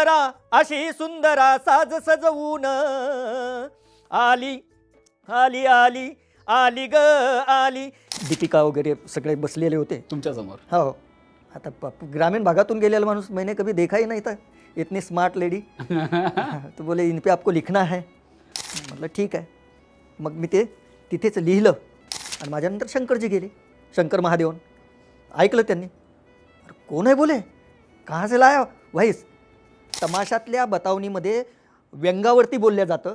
सुंदरा अशी सुंदरा साज सजवून आली आली आली आली ग आली. दीपिका वगैरे सगळे बसलेले होते तुमच्या समोर. हो. आता ग्रामीण भागातून गेलेला माणूस मैंने कभी देखा ही नहीं था इतनी स्मार्ट लेडी. तो बोले इन पे आपको लिखना है. म्हटलं ठीक आहे. मग मी ते तिथेच लिहिलं आणि माझ्यानंतर शंकरजी गेले, शंकर महादेवन. ऐकलं त्यांनी. अरे कोण आहे बोले, कहाँ से लाया व्हाईस. तमाशातल्या बतावणीमध्ये व्यंगावरती बोलल्या जातं,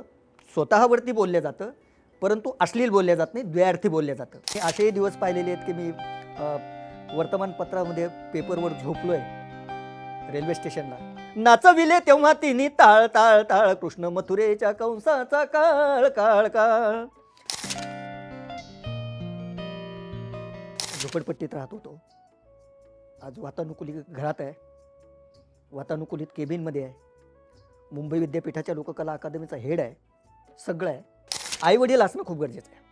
स्वतःवरती बोलल्या जातं, परंतु अश्लील बोलल्या जात नाही, द्वयार्थी बोलल्या जातं. हे असेही दिवस पाहिलेले आहेत की मी वर्तमानपत्रामध्ये पेपरवर झोपलो आहे रेल्वे स्टेशनला. नाचविले तेव्हा तिने ताळ ताळ ताळ कृष्ण मथुरेच्या कंसाचा काळ काळ काळ. झोपडपट्टीत राहत होतो. आज वातानुकूलित घरात आहे, वातानुकूलित केबिनमध्ये आहे. मुंबई विद्यापीठाच्या लोककला अकादमीचा हेड आहे, सगळं आहे. आई वडील असणं खूप गरजेचं आहे.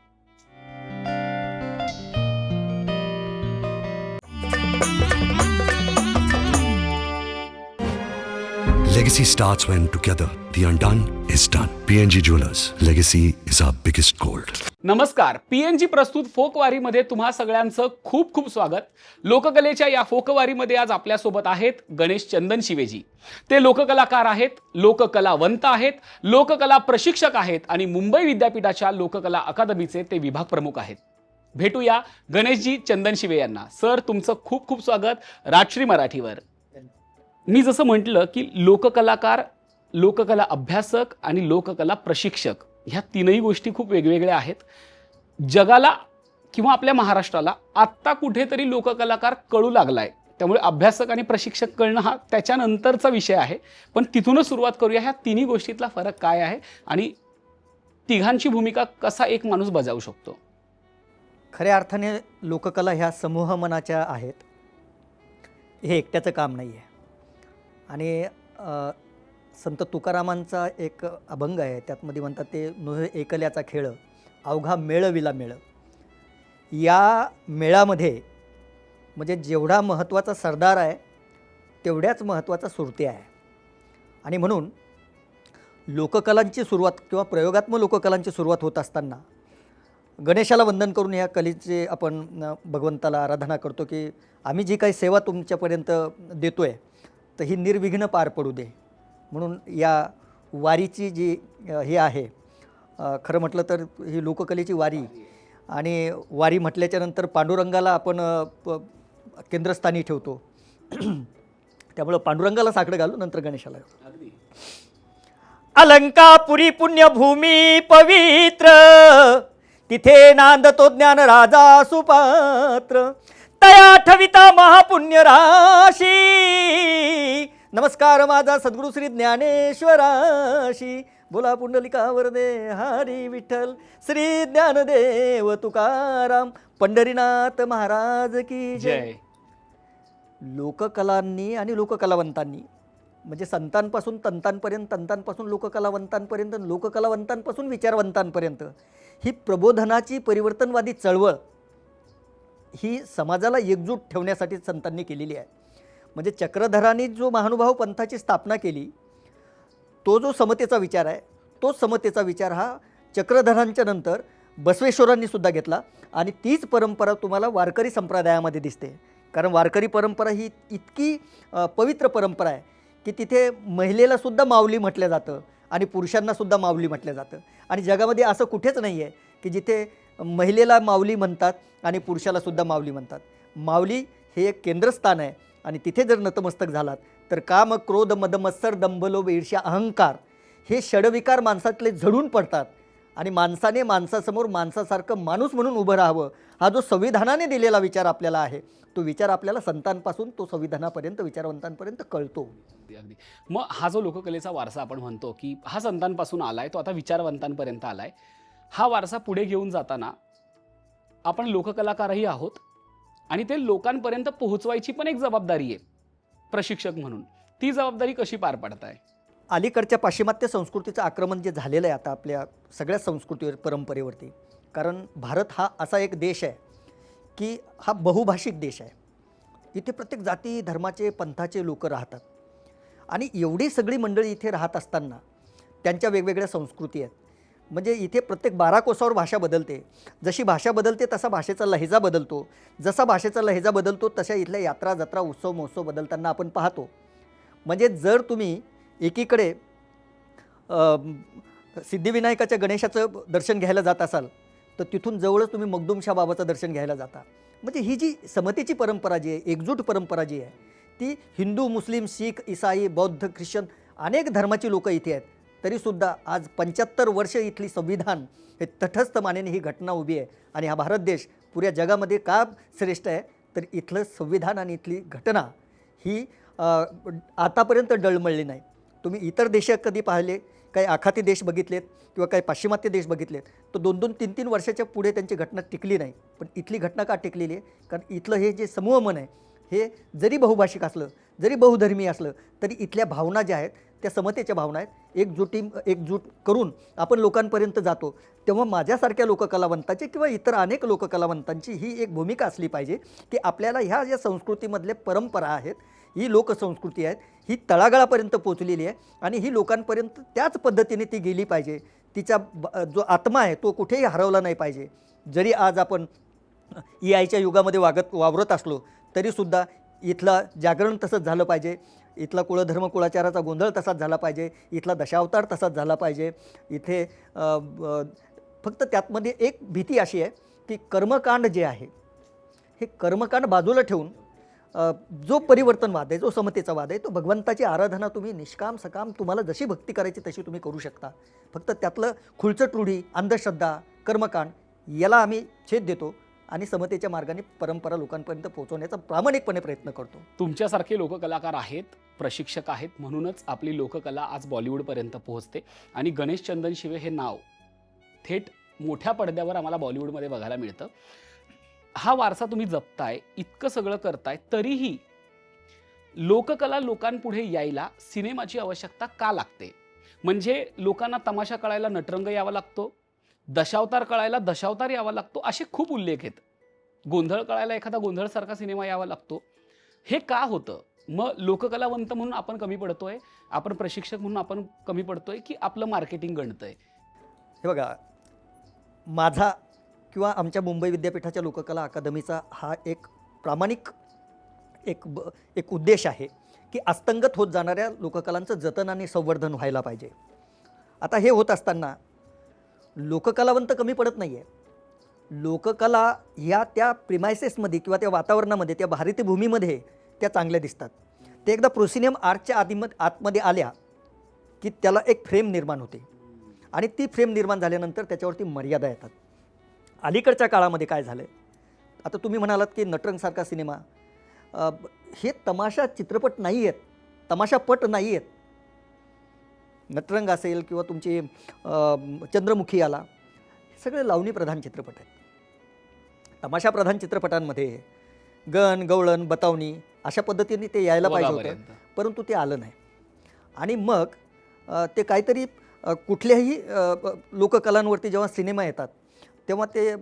Legacy starts when together the undone is done. PNG Jewelers. Legacy is our biggest gold. नमस्कार. PNG प्रस्तुत फोकवारीमध्ये तुम्हा सगळ्यांचं खूप खूप स्वागत. लोककलेच्या या फोकवारीमध्ये आज आपल्यासोबत आहेत गणेश चंदन शिवेजी. ते लोककलाकार आहेत, लोककलावंत आहेत, लोककला प्रशिक्षक आहेत आणि मुंबई विद्यापीठाच्या लोककला अकादमीचे ते विभाग प्रमुख आहेत. भेटूया गणेशजी चंदन शिवे यांना. सर, तुमचं खूप खूप स्वागत राजश्री मराठीवर. मी जसं म्हटलं की लोककलाकार, लोककला अभ्यासक आणि लोककला प्रशिक्षक ह्या तीनही गोष्टी खूप वेगवेगळ्या आहेत. जगाला किंवा आपल्या महाराष्ट्राला आत्ता कुठेतरी लोककलाकार कळू लागलाय, त्यामुळे अभ्यासक आणि प्रशिक्षक कळणं हा त्याच्यानंतरचा विषय आहे. पण तिथूनच सुरुवात करूया. ह्या तिन्ही गोष्टीतला फरक काय आहे आणि तिघांची भूमिका कसा एक माणूस बजावू शकतो? खऱ्या अर्थाने लोककला ह्या समूह मनाच्या आहेत. हे एकट्याचं काम नाही आहे. आणि संत तुकारामांचा एक अभंग आहे, त्यातमध्ये म्हणतात ते नोहे एकल्याचा खेळ अवघा मेळविला मेळ. या मेळामध्ये म्हणजे जेवढा महत्त्वाचा सरदार आहे तेवढ्याच महत्त्वाचा सुरते आहे. आणि म्हणून लोककलांची सुरुवात किंवा प्रयोगात्मक लोककलांची सुरुवात होत असताना गणेशाला वंदन करून या कलेचे आपण भगवंताला आराधना करतो की आम्ही जी काही सेवा तुमच्यापर्यंत देतो आहे तर ही निर्विघ्न पार पडू दे. म्हणून या वारीची जी हे आहे, खरं म्हटलं तर ही लोककलेची वारी. आणि वारी म्हटल्याच्यानंतर पांडुरंगाला आपण केंद्रस्थानी ठेवतो. त्यामुळं पांडुरंगाला साकडं घालू, नंतर गणेशाला. अलंकापुरी पुण्यभूमी पवित्र, तिथे नांदतो ज्ञान राजा सुपात्र. तया ठविता महापुण्य राशी, नमस्कार माझा सद्गुरु श्री ज्ञानेश्वराशी. बोला पुंडलिकावर दे हरी विठ्ठल, श्री ज्ञानदेव तुकाराम, पंढरीनाथ महाराज की जय. लोककलांनी आणि लोककलावंतांनी म्हणजे संतांपासून तंतांपर्यंत, तंतांपासून लोककलावंतांपर्यंत, लोककलावंतांपासून विचारवंतांपर्यंत ही प्रबोधनाची परिवर्तनवादी चळवळ ही समाजाला एकजूट ठेवण्यासाठी संतांनी केलेली आहे. म्हणजे चक्रधरांनी जो महानुभाव पंथाची स्थापना केली, तो जो समतेचा विचार आहे, तो समतेचा विचार हा चक्रधरांच्या नंतर बसवेश्वरांनी सुद्धा घेतला. आणि तीच परंपरा तुम्हाला वारकरी संप्रदायामध्ये दिसते. कारण वारकरी परंपरा ही इतकी पवित्र परंपरा आहे की तिथे महिलेलासुद्धा माऊली म्हटलं जातं आणि पुरुषांनासुद्धा माऊली म्हटलं जातं. आणि जगामध्ये असं कुठेच नाही आहे की जिथे महिलेला माऊली म्हणतात आणि पुरुषालासुद्धा माऊली म्हणतात. माऊली हे एक केंद्रस्थान आहे आणि तिथे जर नतमस्तक झालात तर काम, क्रोध, मद, मत्सर, दंभलोभ, ईर्ष्या, अहंकार हे षडविकार माणसातले झडून पडतात. आणि माणसाने माणसासमोर माणसासारखं माणूस म्हणून उभं राहावं, हा जो संविधानाने दिलेला विचार आपल्याला आहे, तो विचार आपल्याला संतांपासून तो संविधानापर्यंत, विचारवंतांपर्यंत कळतो. अगदी. मग हा जो लोककलेचा वारसा आपण म्हणतो की हा संतांपासून आलाय, तो आता विचारवंतांपर्यंत आलाय. हा वारसा पुढे घेऊन जाताना आपण लोककलाकारही आहोत आणि ते लोकांपर्यंत पोहोचवायची पण एक जबाबदारी आहे प्रशिक्षक म्हणून. ती जबाबदारी कशी पार पाडताय? अलीकडच्या पाश्चिमात्य संस्कृतीचं आक्रमण जे झालेलं आहे आता आपल्या सगळ्या संस्कृतीवर, परंपरेवरती. कारण भारत हा असा एक देश आहे की हा बहुभाषिक देश आहे. इथे प्रत्येक जाती धर्माचे, पंथाचे लोक राहतात. आणि एवढी सगळी मंडळी इथे राहत असताना त्यांच्या वेगवेगळ्या संस्कृती आहेत. म्हणजे इथे प्रत्येक 12 कोसावर भाषा बदलते. जशी भाषा बदलते तसा भाषेचा लहेजा बदलतो. जसा भाषेचा लहेजा बदलतो तशा इथल्या यात्रा जत्रा उत्सव महोत्सव बदलताना आपण पाहतो. म्हणजे जर तुम्ही एकीकडे सिद्धिविनायकाच्या गणेशाचं दर्शन घ्यायला जात असाल तर तिथून जवळच तुम्ही मखदूमशाह बाबाचं दर्शन घ्यायला जाता. म्हणजे ही जी समतेची परंपरा जी आहे, एकजूट परंपरा जी आहे, ती हिंदू मुस्लिम शीख ईसाई बौद्ध ख्रिश्चन अनेक धर्माची लोकं इथे आहेत. तरीसुद्धा आज 75 वर्ष इथली संविधान हे तटस्थ मानेने ही घटना उभी आहे. आणि हा भारत देश पुऱ्या जगामध्ये का श्रेष्ठ आहे तर इथलं संविधान आणि इथली घटना ही आतापर्यंत डळमळली नाही. तुम्ही इतर देश कधी पाहिले, काही आखाती देश बघितलेत किंवा काही पाश्चिमात्य देश बघितलेत तर 2-2, 3-3 वर्षाच्या पुढे त्यांची घटना टिकली नाही. पण इथली घटना का टिकलेली आहे? कारण इथलं हे जे समूह मन आहे हे जरी बहुभाषिक असलं जरी बहुधर्मी असलं तरी इथल्या भावना ज्या आहेत त्या समतेच्या भावना आहेत. एकजूट करून आपण लोकांपर्यंत जातो. तेव्हा माझ्यासारख्या लोककलावंताची किंवा इतर अनेक लोककलावंतांची ही एक भूमिका असली पाहिजे की आपल्याला ह्या ज्या संस्कृतीमधल्या परंपरा आहेत, ही लोकसंस्कृती आहेत, ही तळागाळापर्यंत पोचलेली आहे आणि ही लोकांपर्यंत त्याच पद्धतीने ती गेली पाहिजे. तिचा जो आत्मा आहे तो कुठेही हरवला नाही पाहिजे. जरी आज आपण EIच्या युगामध्ये वावरत असलो तरीसुद्धा इथलं जागरण तसंच झालं पाहिजे. इथला कुळधर्म कुळाचाराचा गोंधळ तसाच झाला पाहिजे. इथला दशावतार तसाच झाला पाहिजे. इथे फक्त त्यातमध्ये एक भीती अशी आहे की कर्मकांड जे आहे हे कर्मकांड बाजूला ठेवून जो परिवर्तनवाद आहे, जो समतेचा वाद आहे, तो भगवंताची आराधना तुम्ही निष्काम सकाम तुम्हाला जशी भक्ती करायची तशी तुम्ही करू शकता. फक्त त्यातलं खुळचट रूढी अंधश्रद्धा कर्मकांड याला आम्ही छेद देतो आणि समतेच्या मार्गाने परंपरा लोकांपर्यंत पोहोचवण्याचा प्रामाणिकपणे प्रयत्न करतो. तुमच्यासारखे लोककलाकार आहेत, प्रशिक्षक आहेत, म्हणूनच आपली लोककला आज बॉलिवूडपर्यंत पोहोचते. आणि गणेश चंदन शिवे हे नाव थेट मोठ्या पडद्यावर आम्हाला बॉलिवूडमध्ये बघायला मिळतं. हा वारसा तुम्ही जपताय, इतकं सगळं करताय, तरीही लोककला लोकांपुढे यायला सिनेमाची आवश्यकता का लागते? म्हणजे लोकांना तमाशा कळायला नटरंग यावा लागतो, दशावतार कळायला दशावतार यावा लागतो, असे खूप उल्लेख आहेत. गोंधळ कळायला एखादा गोंधळसारखा सिनेमा यावा लागतो. हे का होतं? मग लोककलावंत म्हणून आपण कमी पडतोय, आपण प्रशिक्षक म्हणून आपण कमी पडतोय, की आपलं मार्केटिंग गणतंय? हे बघा, माझा किंवा आमच्या मुंबई विद्यापीठाच्या लोककला अकादमीचा हा एक प्रामाणिक एक उद्देश आहे की अस्तंगत होत जाणाऱ्या लोककलांचं जतन आणि संवर्धन व्हायला पाहिजे. आता हे होत असताना लोककलावंत कमी पडत नाही आहे. लोककला ह्या त्या प्रिमायसेसमध्ये किंवा त्या वातावरणामध्ये त्या भारतीभूमीमध्ये त्या चांगल्या दिसतात. ते एकदा प्रोसिनियम आर्टच्या आतमध्ये आल्या की त्याला एक फ्रेम निर्माण होते आणि ती फ्रेम निर्माण झाल्यानंतर त्याच्यावरती मर्यादा येतात. अलीकडच्या काळामध्ये काय झालं आहे, आता तुम्ही म्हणालात की नटरंगसारखा सिनेमा हे तमाशा चित्रपट नाही आहेत, तमाशापट नाही आहेत. नटरंग असेल किंवा तुमची चंद्रमुखी आला, हे सगळे लावणी प्रधान चित्रपट आहेत. तमाशा प्रधान चित्रपटांमध्ये गण गवळण बतावणी अशा पद्धतीने ते यायला पाहिजे होतं, परंतु ते आलं नाही. आणि मग ते काहीतरी कुठल्याही लोककलांवरती जेव्हा सिनेमा येतात तेव्हा ते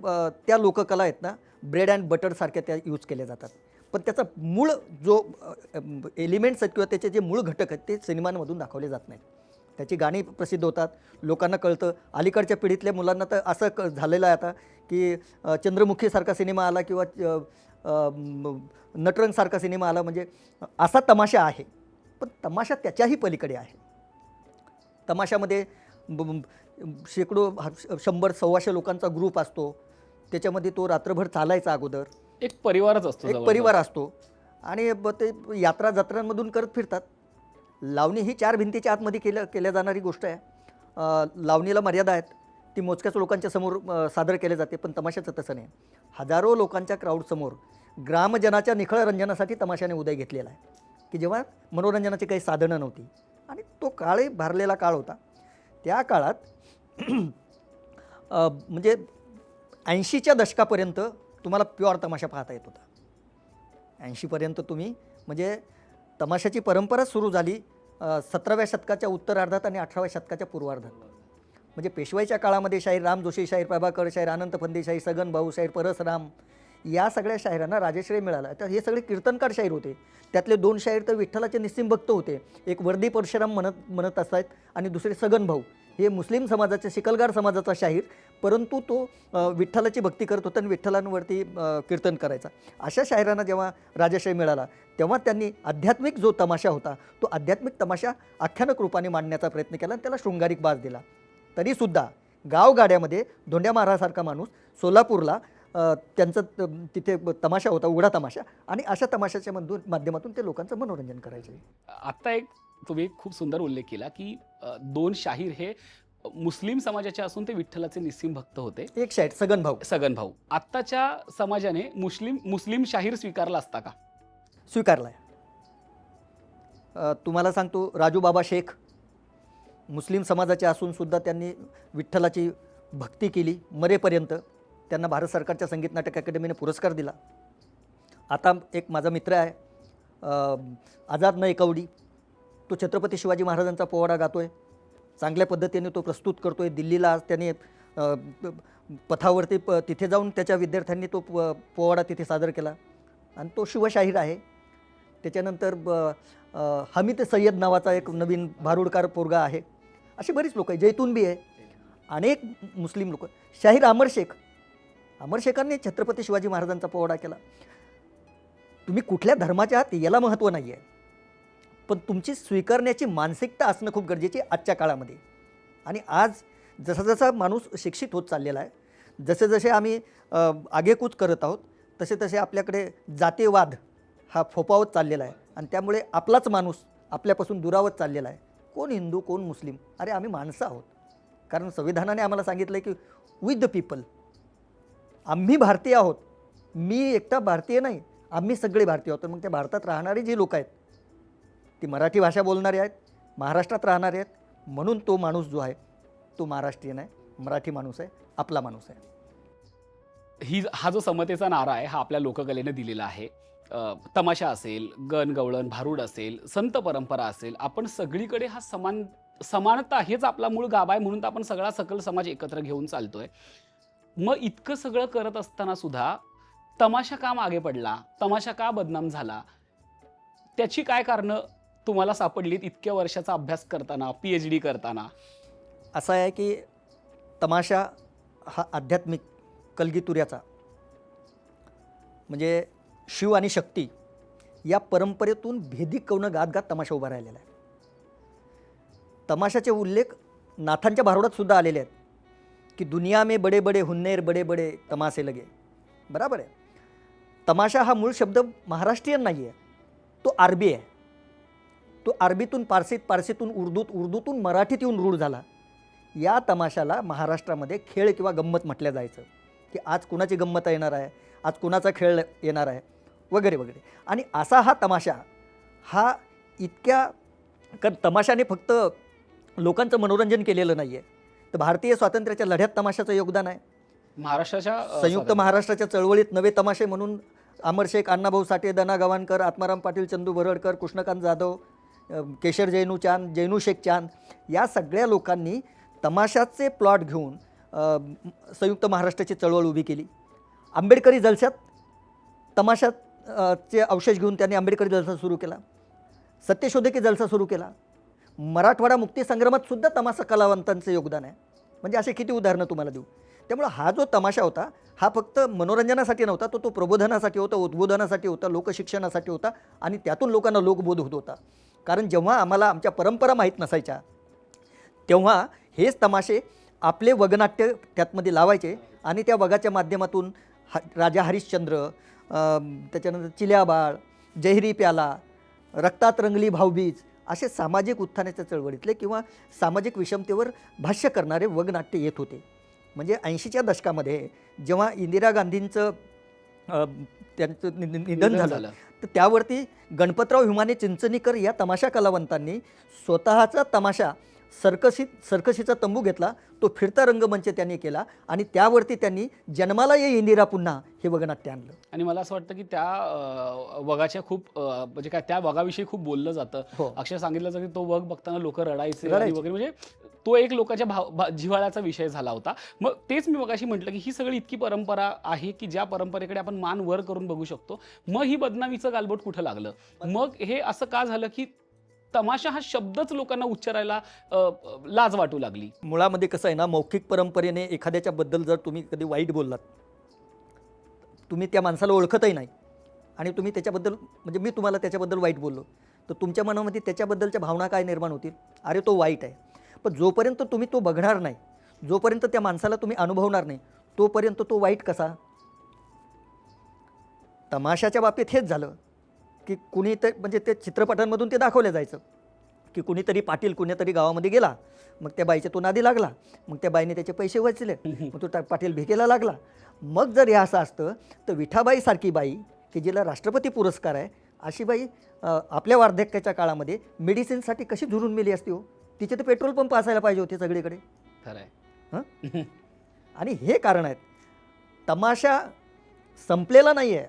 त्या लोककला आहेत ना ब्रेड अँड बटरसारख्या त्या यूज केल्या जातात. पण त्याचा मूळ जो एलिमेंट्स आहेत किंवा त्याचे जे मूळ घटक आहेत ते सिनेमांमधून दाखवले जात नाहीत. त्याची गाणी प्रसिद्ध होतात, लोकांना कळतं. अलीकडच्या पिढीतल्या मुलांना तर असं झालेलं आहे आता की चंद्रमुखीसारखा सिनेमा आला किंवा नटरंगसारखा सिनेमा आला म्हणजे असा तमाशा आहे. पण तमाशा त्याच्याही पलीकडे आहे. तमाशामध्ये शेकडो 100-125 लोकांचा ग्रुप असतो. त्याच्यामध्ये तो रात्रभर चालायचा. अगोदर एक परिवारच असतो, एक परिवार असतो आणि ते यात्रा जत्रांमधून करत फिरतात. लावणी ही 4 भिंतीच्या आतमध्ये केल्या जाणारी गोष्ट आहे. लावणीला मर्यादा आहेत, ती मोजक्याच लोकांच्या समोर सादर केले जाते. पण तमाशाचं तसं नाही. हजारो लोकांच्या क्राऊडसमोर ग्रामजनाच्या निखळ रंजनासाठी तमाशाने उदय घेतलेला आहे की जेव्हा मनोरंजनाची काही साधनं नव्हती आणि तो काळही भारलेला काळ होता. त्या काळात म्हणजे 80च्या दशकापर्यंत तुम्हाला प्युअर तमाशा पाहता येत होता. 80पर्यंत तुम्ही म्हणजे तमाशाची परंपरा सुरू झाली 17व्या शतकाच्या उत्तरार्धात आणि 18व्या शतकाच्या पूर्वार्धात. म्हणजे पेशवाईच्या काळामध्ये शाहीर राम जोशी, शाहीर प्रभाकर, शाहीर अनंत फंदे, शाहीर सगन भाऊ, शाहीर परसराम या सगळ्या शाहिरांना राजश्रय मिळाला. तर हे सगळे कीर्तनकार शाहीर होते. त्यातले 2 शाहीर तर विठ्ठलाचे निस्सिम भक्त होते. एक वर्दी परशुराम म्हणत असतात आणि दुसरे सगन भाऊ, हे मुस्लिम समाजाचे शिकलगार समाजाचा शाहीर, परंतु तो विठ्ठलाची भक्ती करत होता आणि विठ्ठलांवरती कीर्तन करायचा. अशा शाहिरांना जेव्हा राजश्रय मिळाला तेव्हा त्यांनी आध्यात्मिक जो तमाशा होता तो आध्यात्मिक तमाशा आख्यानक रूपाने मांडण्याचा प्रयत्न केला आणि त्याला शृंगारिक बाज दिला. तरीसुद्धा गावगाड्यामध्ये धोंड्या महाराजसारखा माणूस सोलापूरला त्यांचं तिथे तमाशा होता, उघडा तमाशा, आणि अशा तमाशाच्या माध्यमातून ते लोकांचं मनोरंजन करायचे. आत्ता एक तुम्ही खूप सुंदर उल्लेख केला की 2 शाहीर हे मुस्लिम समाजाचे असून ते विठ्ठलाचे निस्सिम भक्त होते. एक शाहीर सगन भाऊ आत्ताच्या समाजाने मुस्लिम शाहीर स्वीकारला असता का? स्वीकारलाय. तुम्हाला सांगतो, राजू बाबा शेख मुस्लिम समाजाचे असून सुद्धा त्यांनी विठ्ठलाची भक्ती केली मरेपर्यंत. त्यांना भारत सरकारच्या संगीत नाटक अकॅडमीने पुरस्कार दिला. आता एक माझा मित्र आहे आझाद नयकवडी, तो छत्रपती शिवाजी महाराजांचा पोवाडा गातोय, चांगल्या पद्धतीने तो प्रस्तुत करतोय. दिल्लीला आज त्याने पथावरती तिथे जाऊन त्याच्या विद्यार्थ्यांनी तो पोवाडा तिथे सादर केला आणि तो शिवशाहीर आहे. त्याच्यानंतर हमीद सय्यद नावाचा एक नवीन भारुडकार पोरगा आहे. अशी बरीच लोक आहे. जैतून बी आहे. अनेक मुस्लिम लोक. शाहीर अमर शेखांनी छत्रपती शिवाजी महाराजांचा पोवाडा केला. तुम्ही कुठल्या धर्माच्या आहात याला महत्त्व नाही आहे, पण तुमची स्वीकारण्याची मानसिकता असणं खूप गरजेची आहे आजच्या काळामध्ये. आणि आज जसा जसा माणूस शिक्षित होत चाललेला आहे, जसे जसे आम्ही आगेकूच करत आहोत, तसे तसे आपल्याकडे जातीयवाद हा फोपावत चाललेला आहे आणि त्यामुळे आपलाच माणूस आपल्यापासून दुरावत चाललेला आहे. कोण हिंदू कोण मुस्लिम, अरे आम्ही माणसं आहोत. कारण संविधानाने आम्हाला सांगितलं आहे की विथ द पीपल, आम्ही भारतीय आहोत. मी एकटा भारतीय नाही, आम्ही सगळे भारतीय आहोत. तर मग त्या भारतात राहणारी जी लोक आहेत ती मराठी भाषा बोलणारे आहेत, महाराष्ट्रात राहणारे आहेत, म्हणून तो माणूस जो आहे तो महाराष्ट्रीयन आहे, मराठी माणूस आहे, आपला माणूस आहे. हा जो समतेचा नारा आहे हा आपल्या लोककलेने दिलेला आहे. तमाशा असेल, गणगवळण, भारूड असेल, संत परंपरा असेल, आपण सगळीकडे हा समानता हेच आपला मूळ गाभा आहे, म्हणून आपण सगळा सकल समाज एकत्र घेऊन चालतोय. मग इतकं सगळं करत असताना सुद्धा तमाशा का मागे पडला, तमाशा का बदनाम झाला, त्याची काय कारणं तुम्हाला सापडलीत इतक्या वर्षाचा अभ्यास करताना, PhD करताना? असं आहे की तमाशा हा आध्यात्मिक कलगीतुऱ्याचा, म्हणजे शिव आणि शक्ती या परंपरेतून भेदिक कौन गात गात तमाशा उभा राहिलेला आहे. तमाशाचे उल्लेख नाथांच्या भारुडात सुद्धा आलेले आहेत की दुनिया में बडे बडे हुन्नेर बडे बडे तमाशे लगे. बराबर आहे. तमाशा हा मूळ शब्द महाराष्ट्रीयन नाही आहे, तो अरबी आहे. तो अरबीतून पारसीत, पारसीतून उर्दूत, उर्दूतून मराठीत येऊन रूढ झाला. या तमाशाला महाराष्ट्रामध्ये खेळ किंवा गंमत म्हटलं जायचं की आज कुणाची गंमत येणार आहे, आज कुणाचा खेळ येणार आहे, वगैरे वगैरे. आणि असा हा तमाशा हा इतक्या, कारण तमाशाने फक्त लोकांचं मनोरंजन केलेलं नाही आहे, तर भारतीय स्वातंत्र्याच्या लढ्यात तमाशाचं योगदान आहे. महाराष्ट्राच्या संयुक्त महाराष्ट्राच्या चळवळीत नवे तमाशे म्हणून अमर शेख, अण्णाभाऊ साठे, दना गवाणकर, आत्माराम पाटील, चंदू बरडकर, कृष्णकांत जाधव, केशर जैनू चांद, जैनू शेख चांद या सगळ्या लोकांनी तमाशाचे प्लॉट घेऊन संयुक्त महाराष्ट्राची चळवळ उभी केली. आंबेडकरी जलशात तमाशाचे अवशेष घेऊन त्यांनी आंबेडकरी जलसा सुरू केला. सत्यशोधकी जलसा सुरू केला. मराठवाडा मुक्तीसंग्रामात सुद्धा तमाशा कलावंतांचं योगदान आहे. म्हणजे असे किती उदाहरणं तुम्हाला देऊ. त्यामुळं हा जो तमाशा होता हा फक्त मनोरंजनासाठी नव्हता, तो प्रबोधनासाठी होता, उद्बोधनासाठी होता, लोकशिक्षणासाठी होता आणि त्यातून लोकांना लोकबोध होत होता. कारण जेव्हा आम्हाला आमच्या परंपरा माहीत नसायच्या तेव्हा हेच तमाशे आपले वगनाट्य त्यातमध्ये लावायचे आणि त्या वगाच्या माध्यमातून राजा हरिश्चंद्र, त्याच्यानंतर चिल्याबाळ, जहिरी प्याला, रक्तात रंगली भाऊबीज असे सामाजिक उत्थानाच्या चळवळीतले किंवा सामाजिक विषमतेवर भाष्य करणारे वगनाट्य येत होते. म्हणजे 80च्या दशकामध्ये जेव्हा इंदिरा गांधींचं त्यांचं निधन झालं तर त्यावरती गणपतराव हिमाने चिंचणीकर या तमाशा कलावंतांनी स्वतःचा तमाशा सर्कशीचा तंबू घेतला, तो फिरता रंगमंच त्यांनी केला आणि त्यावरती त्यांनी जन्माला ये इंदिरा पुन्हा हे वगनाट्य आणलं. आणि मला असं वाटतं की त्या वगाच्या खूप म्हणजे काय त्या वगाविषयी खूप बोललं जातं. हो. अक्षर सांगितलं जातं की तो वग बघताना लोक रडायचे आणि वगैरे, म्हणजे तो एक लोकांच्या जिव्हाळ्याचा विषय झाला होता. मग तेच मी मगाशी म्हटलं की ही सगळी इतकी परंपरा आहे की ज्या परंपरेकडे आपण मान वर करून बघू शकतो. मग ही बदनामीचं गालबोट कुठं लागलं? मग हे असं का झालं की तमाशा हा शब्दच लोकांना उच्चारायला लाज वाटू लागली? मुळामध्ये कसं आहे ना, मौखिक परंपरेने एखाद्याच्या बद्दल जर तुम्ही कधी वाईट बोललात, तुम्ही त्या माणसाला ओळखतही नाही आणि तुम्ही त्याच्याबद्दल म्हणजे मी तुम्हाला त्याच्याबद्दल वाईट बोललो, तर तुमच्या मनामध्ये त्याच्याबद्दलच्या भावना काय निर्माण होतील? अरे तो वाईट आहे. पण जोपर्यंत तुम्ही तो बघणार नाही, जोपर्यंत त्या माणसाला तुम्ही अनुभवणार नाही, तोपर्यंत तो वाईट कसा? तमाशाच्या बाबतीत हेच झालं की कुणी तर म्हणजे ते चित्रपटांमधून ते दाखवलं जायचं की कुणीतरी पाटील कुणीतरी गावामध्ये गेला, मग त्या बाईच्या तो नादी लागला, मग त्या बाईने त्याचे पैसे वाचले, मग तो पाटील भिकेला लागला. मग जर हे असं असतं तर विठाबाईसारखी बाई की जिला राष्ट्रपती पुरस्कार आहे, अशी बाई आपल्या वार्धक्याच्या काळामध्ये मेडिसिनसाठी कशी झुरून मेली असती हो? तिचे तर पेट्रोल पंप असायला पाहिजे होते सगळीकडे. खरं आहे. हं? आणि हे कारण आहेत. तमाशा संपलेला नाही आहे.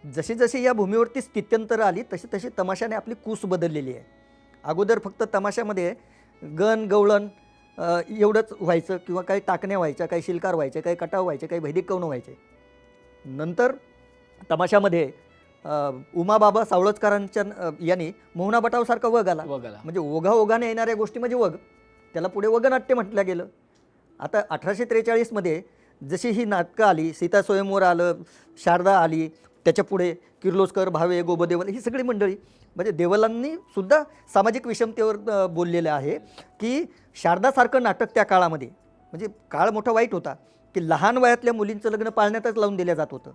जशी जशी या भूमीवरती स्थित्यंतरं आली तशी तशी तमाशाने आपली कूस बदललेली आहे. अगोदर फक्त तमाशामध्ये गण गवळण एवढंच व्हायचं किंवा काही टाकण्या व्हायच्या, काही शिलकार व्हायचे, काही कटाव व्हायचे, काही वैदिक कवनं व्हायचे. नंतर तमाशामध्ये उमाबाबा सावळजकरांच्या यांनी मोहना बटावसारखा वग आला. म्हणजे ओघाने येणाऱ्या गोष्टी म्हणजे वग, त्याला पुढे वगनाट्य म्हटलं गेलं. आता 1843मध्ये जशी ही नाटकं आली, सीता स्वयंवर आलं, शारदा आली, त्याच्या पुढे किर्लोस्कर, भावे, गोबदेवल ही सगळी मंडळी, म्हणजे देवलांनी सुद्धा सामाजिक विषमतेवर बोललेलं आहे की शारदासारखं नाटक त्या काळामध्ये, म्हणजे काळ मोठा वाईट होता की लहान वयातल्या मुलींचं लग्न पाळण्यातच लावून दिलं जात होतं.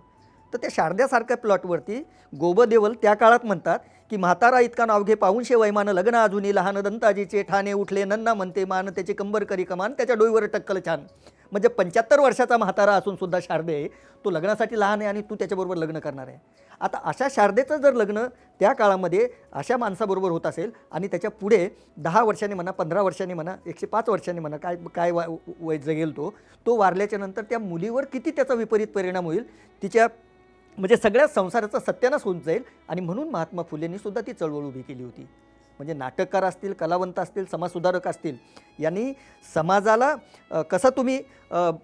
तर त्या शारदासारख्या प्लॉटवरती गोबदेवल त्या काळात म्हणतात की म्हातारा इतका नाव घे पाऊनशे वैमान, लग्न अजूनी लहान दंताजीचे ठाणे उठले नन्ना म्हणते मान, त्याचे कंबर करी कमान, त्याच्या डोईवर टक्कल छान. म्हणजे 75 वर्षाचा म्हातारा असून सुद्धा शारदे तो लग्नासाठी लहान आहे आणि तू त्याच्याबरोबर लग्न करणार आहे. आता अशा शारदेचं जर लग्न त्या काळामध्ये अशा माणसाबरोबर होत असेल आणि त्याच्या पुढे 10 वर्षांनी म्हणा, 15 वर्षांनी म्हणा, 105 वर्षांनी म्हणा, काय वय जगेल तो वारल्याच्या नंतर त्या मुलीवर किती त्याचा विपरीत परिणाम होईल, तिच्या म्हणजे सगळ्या संसाराचा सत्यानाश होऊन जाईल. आणि म्हणून महात्मा फुलेंनी सुद्धा ती चळवळ उभी केली होती. म्हणजे नाटककार असतील, कलावंत असतील, समाजसुधारक असतील, यांनी समाजाला कसा तुम्ही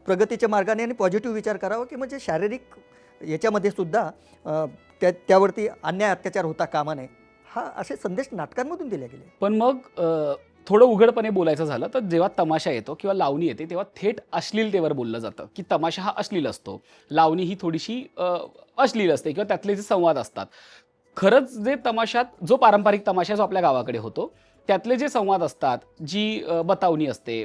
प्रगतीच्या मार्गाने आणि पॉझिटिव्ह विचार करावा की म्हणजे शारीरिक याच्यामध्ये सुद्धा त्यावरती अन्याय अत्याचार होता कामा नये, हा असे संदेश नाटकांमधून दिले गेले. पण मग थोडं उघडपणे बोलायचं झालं तर जेव्हा तमाशा येतो किंवा लावणी येते तेव्हा थेट अश्लीलतेवर बोललं जातं की तमाशा हा अश्लील असतो, लावणी ही थोडीशी अश्लील असते किंवा त्यातले जे संवाद असतात. खरंच जे तमाशात जो पारंपरिक तमाशा जो आपल्या गावाकडे होतो त्यातले जे संवाद असतात, जी बतावणी असते,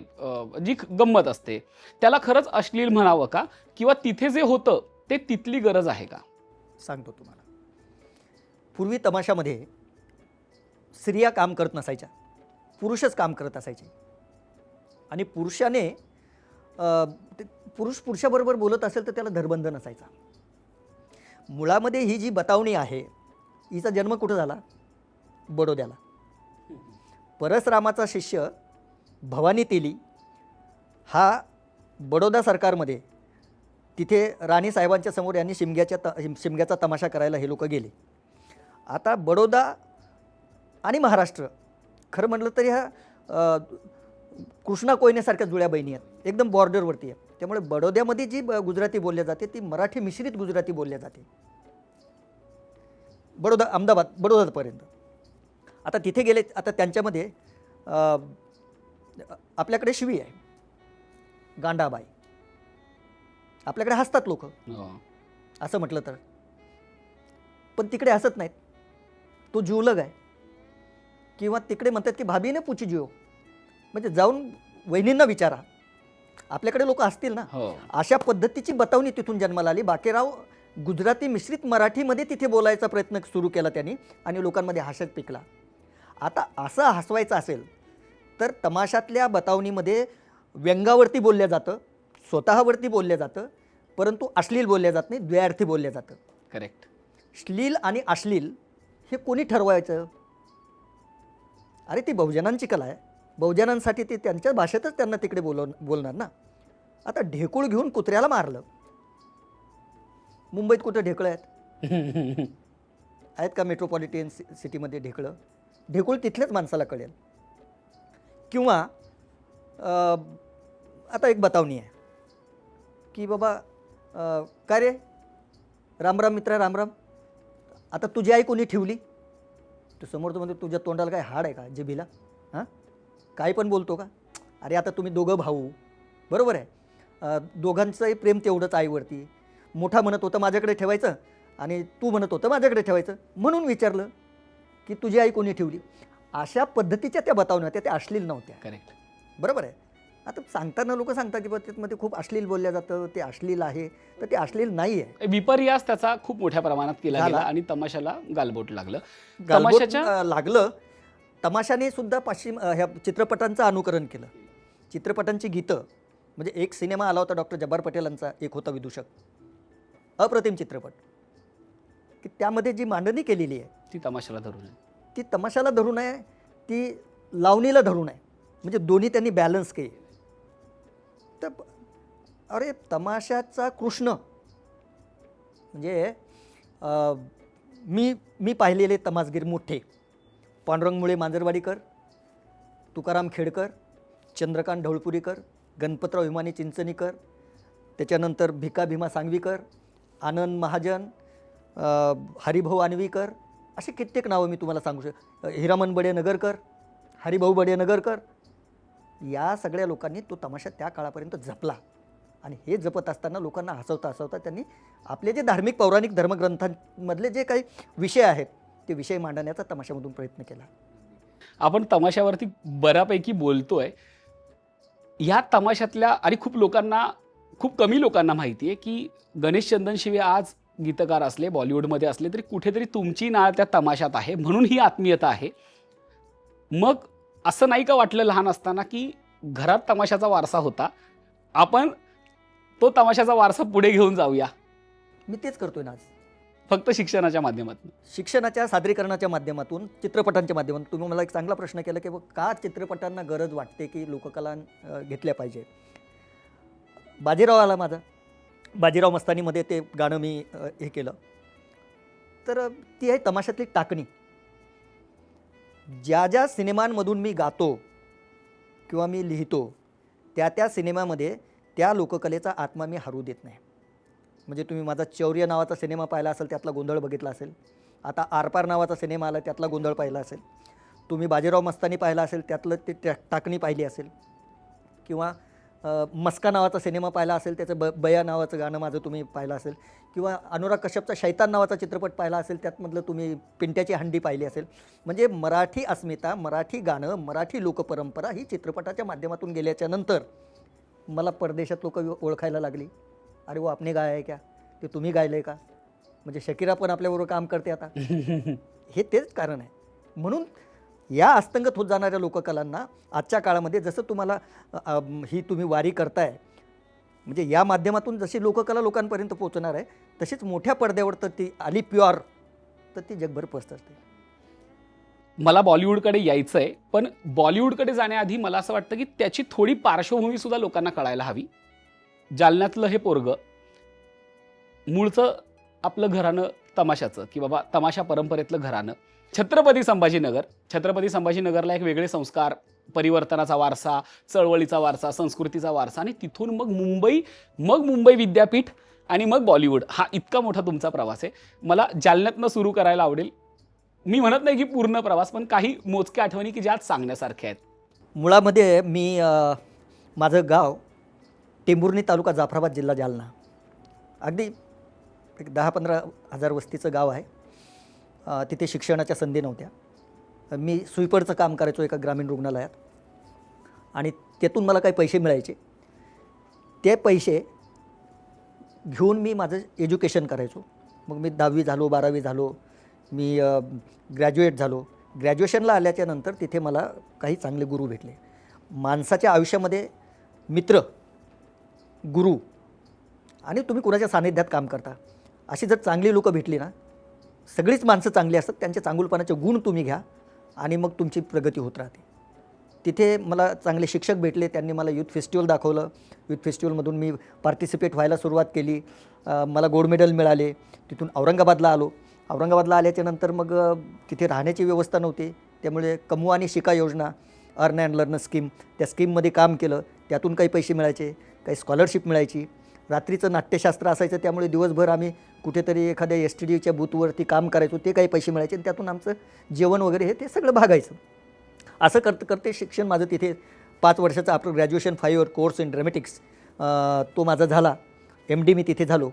जी गंमत असते, त्याला खरंच अश्लील म्हणावं का किंवा तिथे जे होतं ते तिथली गरज आहे का? सांगतो तुम्हाला. पूर्वी तमाशामध्ये स्त्रिया काम करत नसायच्या, पुरुषच काम करत असायचे. आणि पुरुषाने पुरुष पुरुषाबरोबर बोलत असेल तर त्याला धरबंध नसायचा. मुळामध्ये ही जी बतावणी आहे हिचा जन्म कुठं झाला? बडोद्याला. परशुरामाचा शिष्य भवानी तेली हा बडोदा सरकारमध्ये तिथे राणी साहेबांच्या समोर यांनी शिमग्याचा तमाशा करायला हे लोक गेले. आता बडोदा आणि महाराष्ट्र खरं म्हटलं तरी ह्या कृष्णा कोयनेसारख्या जुळ्या बहिणी आहेत, एकदम बॉर्डरवरती आहे. त्यामुळे बडोद्यामध्ये जी गुजराती बोलली जाते ती मराठी मिश्रित गुजराती बोलली जाते, बडोदा अहमदाबाद बडोदापर्यंत. आता तिथे गेले, आता त्यांच्यामध्ये आपल्याकडे शिवी आहे, गांडाबाई, आपल्याकडे हसतात लोक असं म्हटलं तर, पण तिकडे हसत नाहीत, तो जिवलग आहे. किंवा तिकडे म्हणतात की भाभीने पुची जिओ, म्हणजे जाऊन वहिनींना विचारा. आपल्याकडे लोक असतील ना, अशा पद्धतीची बतावणी तिथून जन्माला आली. बाकेराव गुजराती मिश्रित मराठीमध्ये तिथे बोलायचा प्रयत्न सुरू केला त्यांनी आणि लोकांमध्ये हास्यात पिकला. आता असं हसवायचं असेल तर तमाशातल्या बतावणीमध्ये व्यंगावरती बोलल्या जातं, स्वतःवरती बोलल्या जातं, परंतु अश्लील बोलल्या जात नाही, द्वयार्थी बोलल्या जातं. करेक्ट. श्लील आणि अश्लील हे कोणी ठरवायचं? अरे ती बहुजनांची कला आहे, बहुजनांसाठी ते त्यांच्या भाषेतच त्यांना तिकडे बोलणार ना. आता ढेकूळ घेऊन कुत्र्याला मारलं. मुंबईत कुठं ढेकळं आहेत? आहेत का मेट्रोपॉलिटन सिटीमध्ये ढेकळं? ढेकूळ तिथल्याच माणसाला कळेल. किंवा आता एक बतावणी आहे की बाबा काय रे रामराम मित्रा रामराम, आता तुझी आई कोणी ठेवली? तू समोरचं म्हणतो तुझ्या तोंडाला काय हाड आहे का जिभीला? हां, काय पण बोलतो का? अरे आता तुम्ही दोघं भाऊ, बरोबर आहे, दोघांचंही प्रेम तेवढंच आईवरती. मोठा म्हणत होतं माझ्याकडे ठेवायचं आणि तू म्हणत होतं माझ्याकडे ठेवायचं, म्हणून विचारलं की तुझी आई कोणी ठेवली. अशा पद्धतीच्या त्या बतावण्या होत्या, त्या अश्लील नव्हत्या. करेक्ट, बरोबर आहे. आता सांगताना लोक सांगतात की त्यामध्ये खूप अश्लील बोलल्या जातं, ते अश्लील आहे, तर ते अश्लील नाही आहे. विपर्यास त्याचा खूप मोठ्या प्रमाणात केला झाला. गेला आणि तमाशाला गालबोट लागलं. गालबोट लागलं. तमाशाने सुद्धा ह्या चित्रपटांचं अनुकरण केलं. चित्रपटांची गीतं, म्हणजे एक सिनेमा आला होता डॉक्टर जब्बार पटेलांचा, एक होता विदूषक, अप्रतिम चित्रपट, की त्यामध्ये जी मांडणी केलेली आहे ती तमाशाला धरून आहे. ती तमाशाला धरून आहे, ती लावणीला धरून आहे, म्हणजे दोन्ही त्यांनी बॅलन्स केले. तर अरे तमाशाचा कृष्ण म्हणजे मी पाहिलेले तमासगीर मोठे पांडुरंग मुळे मांजरवाडीकर, तुकाराम खेडकर, चंद्रकांत ढवळपुरीकर, गणपतराव हिमानी चिंचणीकर, त्याच्यानंतर भिका भीमा सांगवीकर, आनंद महाजन, हरिभाऊ आणवीकर, असे कित्येक नावं मी तुम्हाला सांगू शकतो. हिरामन बडे नगरकर, हरिभाऊ बडे नगरकर, या सगळ्या लोकांनी तो तमाशा त्या काळापर्यंत जपला. आणि हे जपत असताना लोकांना हसवता त्यांनी आपले जे धार्मिक पौराणिक धर्मग्रंथांमधले जे काही विषय आहेत ते विषय मांडण्याचा तमाशामधून प्रयत्न केला. आपण तमाशावरती बऱ्यापैकी बोलतोय. या तमाशातल्या आणि खूप कमी लोकांना माहिती आहे की गणेश चंदनशिवे आज गीतकार असले, बॉलिवूडमध्ये असले तरी कुठेतरी तुमची नाळ त्या तमाशात आहे, म्हणून ही आत्मीयता आहे. मग असं नाही का वाटलं लहान असताना की घरात तमाशाचा वारसा होता, आपण तो तमाशाचा वारसा पुढे घेऊन जाऊया? मी तेच करतोय ना आज, फक्त शिक्षणाच्या माध्यमातून, शिक्षणाच्या सादरीकरणाच्या माध्यमातून, चित्रपटांच्या माध्यमातून. तुम्ही मला एक चांगला प्रश्न केला की का चित्रपटांना गरज वाटते की लोककला घेतल्या पाहिजे. बाजीराव आला माझा, बाजीराव मस्तानीमध्ये ते गाणं मी हे केलं, तर ती आहे तमाशातली टाकणी. ज्या ज्या सिनेमांमधून मी गातो किंवा मी लिहितो त्या सिनेमामध्ये त्या लोककलेचा आत्मा मी हरू देत नाही. म्हणजे तुम्ही माझा चौर्य नावाचा सिनेमा पाहिला असेल, त्यातला गोंधळ बघितला असेल. आता आरपार नावाचा सिनेमा आला, त्यातला गोंधळ पाहिला असेल. तुम्ही बाजीराव मस्तानी पाहिला असेल, त्यातलं ते टाकणी पाहिली असेल. किंवा मस्का नावाचा सिनेमा पाहिला असेल, त्याचं बया नावाचं गाणं माझं तुम्ही पाहिलं असेल. किंवा अनुराग कश्यपचा शैतान नावाचा चित्रपट पाहिला असेल, त्यातमधलं तुम्ही पिंट्याची हंडी पाहिली असेल. म्हणजे मराठी अस्मिता, मराठी गाणं, मराठी लोकपरंपरा ही चित्रपटाच्या माध्यमातून गेल्याच्या नंतर मला परदेशात लोक ओळखायला लागली. अरे वो आपने गाय आहे क्या, ते तुम्ही गायलं आहे का? म्हणजे शकीरा पण आपल्याबरोबर काम करते आता. हे तेच कारण आहे. म्हणून या अस्तंगत होत जाणाऱ्या लोककलांना आजच्या काळामध्ये जसं तुम्हाला ही तुम्ही वारी करताय, म्हणजे या माध्यमातून जशी लोककला लोकांपर्यंत पोहोचणार आहे, तशीच मोठ्या पडद्यावर तर ती आली प्युअर, तर ती जगभर पसरते. मला बॉलिवूडकडे यायचं आहे, पण बॉलिवूडकडे जाण्याआधी मला असं वाटतं की त्याची थोडी पार्श्वभूमी सुद्धा लोकांना कळायला हवी. जालन्यातलं हे पोरगं, मूळचं आपलं घराणं तमाशाचं, की बाबा तमाशा परंपरेतलं घराणं, छत्रपती संभाजीनगरला एक वेगळे संस्कार, परिवर्तनाचा वारसा, चळवळीचा वारसा, संस्कृतीचा वारसा, आणि तिथून मग मुंबई विद्यापीठ आणि मग बॉलिवूड, हा इतका मोठा तुमचा प्रवास आहे. मला जालन्यातनं सुरू करायला आवडेल. मी म्हणत नाही की पूर्ण प्रवास, पण काही मोजक्या आठवणी की ज्या सांगण्यासारख्या आहेत. मुळामध्ये मी माझं गाव टेंभुर्णी, तालुका जाफराबाद, जिल्हा जालना, अगदी एक 10-15 हजार वस्तीचं गाव आहे. तिथे शिक्षणाच्या संधी नव्हत्या. मी स्वीपरचं काम करायचो एका ग्रामीण रुग्णालयात, आणि त्यातून मला काही पैसे मिळायचे. ते पैसे घेऊन मी माझं एज्युकेशन करायचो. मग मी 10वी झालो, 12वी झालो, मी ग्रॅज्युएट झालो. ग्रॅज्युएशनला आल्याच्या नंतर तिथे मला काही चांगले गुरु भेटले. माणसाच्या आयुष्यामध्ये मित्र, गुरु, आणि तुम्ही कुणाच्या सानिध्यात काम करता, अशी जर चांगली लोकं भेटली ना, सगळीच माणसं चांगली असतात, त्यांच्या चांगुलपणाचे गुण तुम्ही घ्या आणि मग तुमची प्रगती होत राहते. तिथे मला चांगले शिक्षक भेटले. त्यांनी मला यूथ फेस्टिवल दाखवलं. यूथ फेस्टिवलमधून मी पार्टिसिपेट व्हायला सुरुवात केली. मला गोल्ड मेडल मिळाले. तिथून औरंगाबादला आलो. औरंगाबादला आल्याच्यानंतर मग तिथे राहण्याची व्यवस्था नव्हती. त्यामुळे कमवा आणि शिका योजना, अर्न अँड लर्न स्कीम, त्या स्कीममध्ये काम केलं. त्यातून काही पैसे मिळायचे, काही स्कॉलरशिप मिळायची. रात्रीचं नाट्यशास्त्र असायचं, त्यामुळे दिवसभर आम्ही कुठेतरी एखाद्या STDच्या बूथवरती काम करायचो. ते काही पैसे मिळायचे आणि त्यातून आमचं जेवण वगैरे हे ते सगळं भागायचं. असं करते शिक्षण माझं तिथे 5 वर्षाचा after graduation 5 year course in dramatics तो माझा झाला. MD मी तिथे झालो.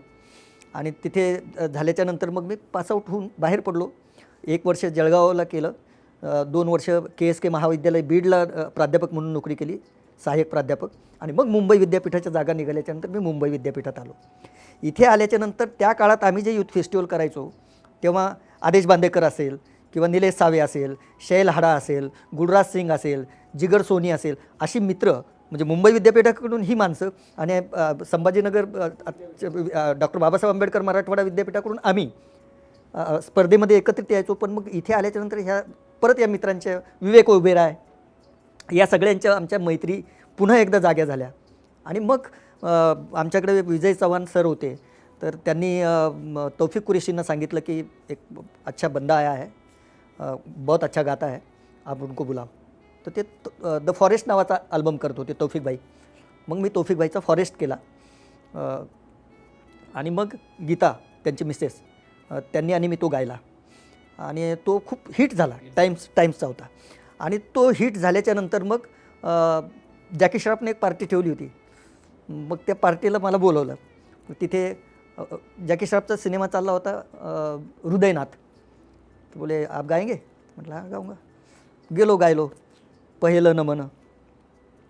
आणि तिथे झाल्याच्यानंतर मग मी पासआउट होऊन बाहेर पडलो. 1 वर्ष जळगावला केलं. 2 वर्ष KSK महाविद्यालय बीडला प्राध्यापक म्हणून नोकरी केली, सहाय्यक प्राध्यापक. आणि मग मुंबई विद्यापीठाच्या जागा निघाल्याच्यानंतर मी मुंबई विद्यापीठात आलो. इथे आल्याच्यानंतर त्या काळात आम्ही जे यूथ फेस्टिवल करायचो तेव्हा आदेश बांदेकर असेल किंवा निलेश सावे असेल, शैल हाडा असेल, गुलराज सिंग असेल, जिगर सोनी असेल, अशी मित्र म्हणजे मुंबई विद्यापीठाकडून ही माणसं आणि संभाजीनगर डॉक्टर बाबासाहेब आंबेडकर मराठवाडा विद्यापीठाकडून आम्ही स्पर्धेमध्ये एकत्रित यायचो. पण मग इथे आल्याच्यानंतर ह्या परत या मित्रांच्या, विवेक ओबेराय, या सगळ्यांच्या आमच्या मैत्री पुन्हा एकदा जाग्या झाल्या. आणि मग आमच्याकडे विजय चव्हाण सर होते, तर त्यांनी तौफिक कुरेशींना सांगितलं की एक अच्छा बंदा आया है, बहुत अच्छा गाता है, आप उनको बुलाव. तर ते द फॉरेस्ट नावाचा अल्बम करत होते तौफिकभाई. मग मी तौफिकभाईचा फॉरेस्ट केला. आणि मग गीता त्यांची मिसेस त्यांनी आणि मी तो गायला. आणि तो खूप हिट झाला. टाइम्सचा होता. आणि तो हिट झाल्याच्यानंतर मग जॅकी श्रॉफने एक पार्टी ठेवली होती. मग त्या पार्टीला मला बोलवलं. तिथे जॅकी श्रॉफचा सिनेमा चालला होता हृदयनाथ. तो बोले आप गाएंगे? म्हटलं हां गाऊंगा. गेलो, गायलो पहिलं नमन.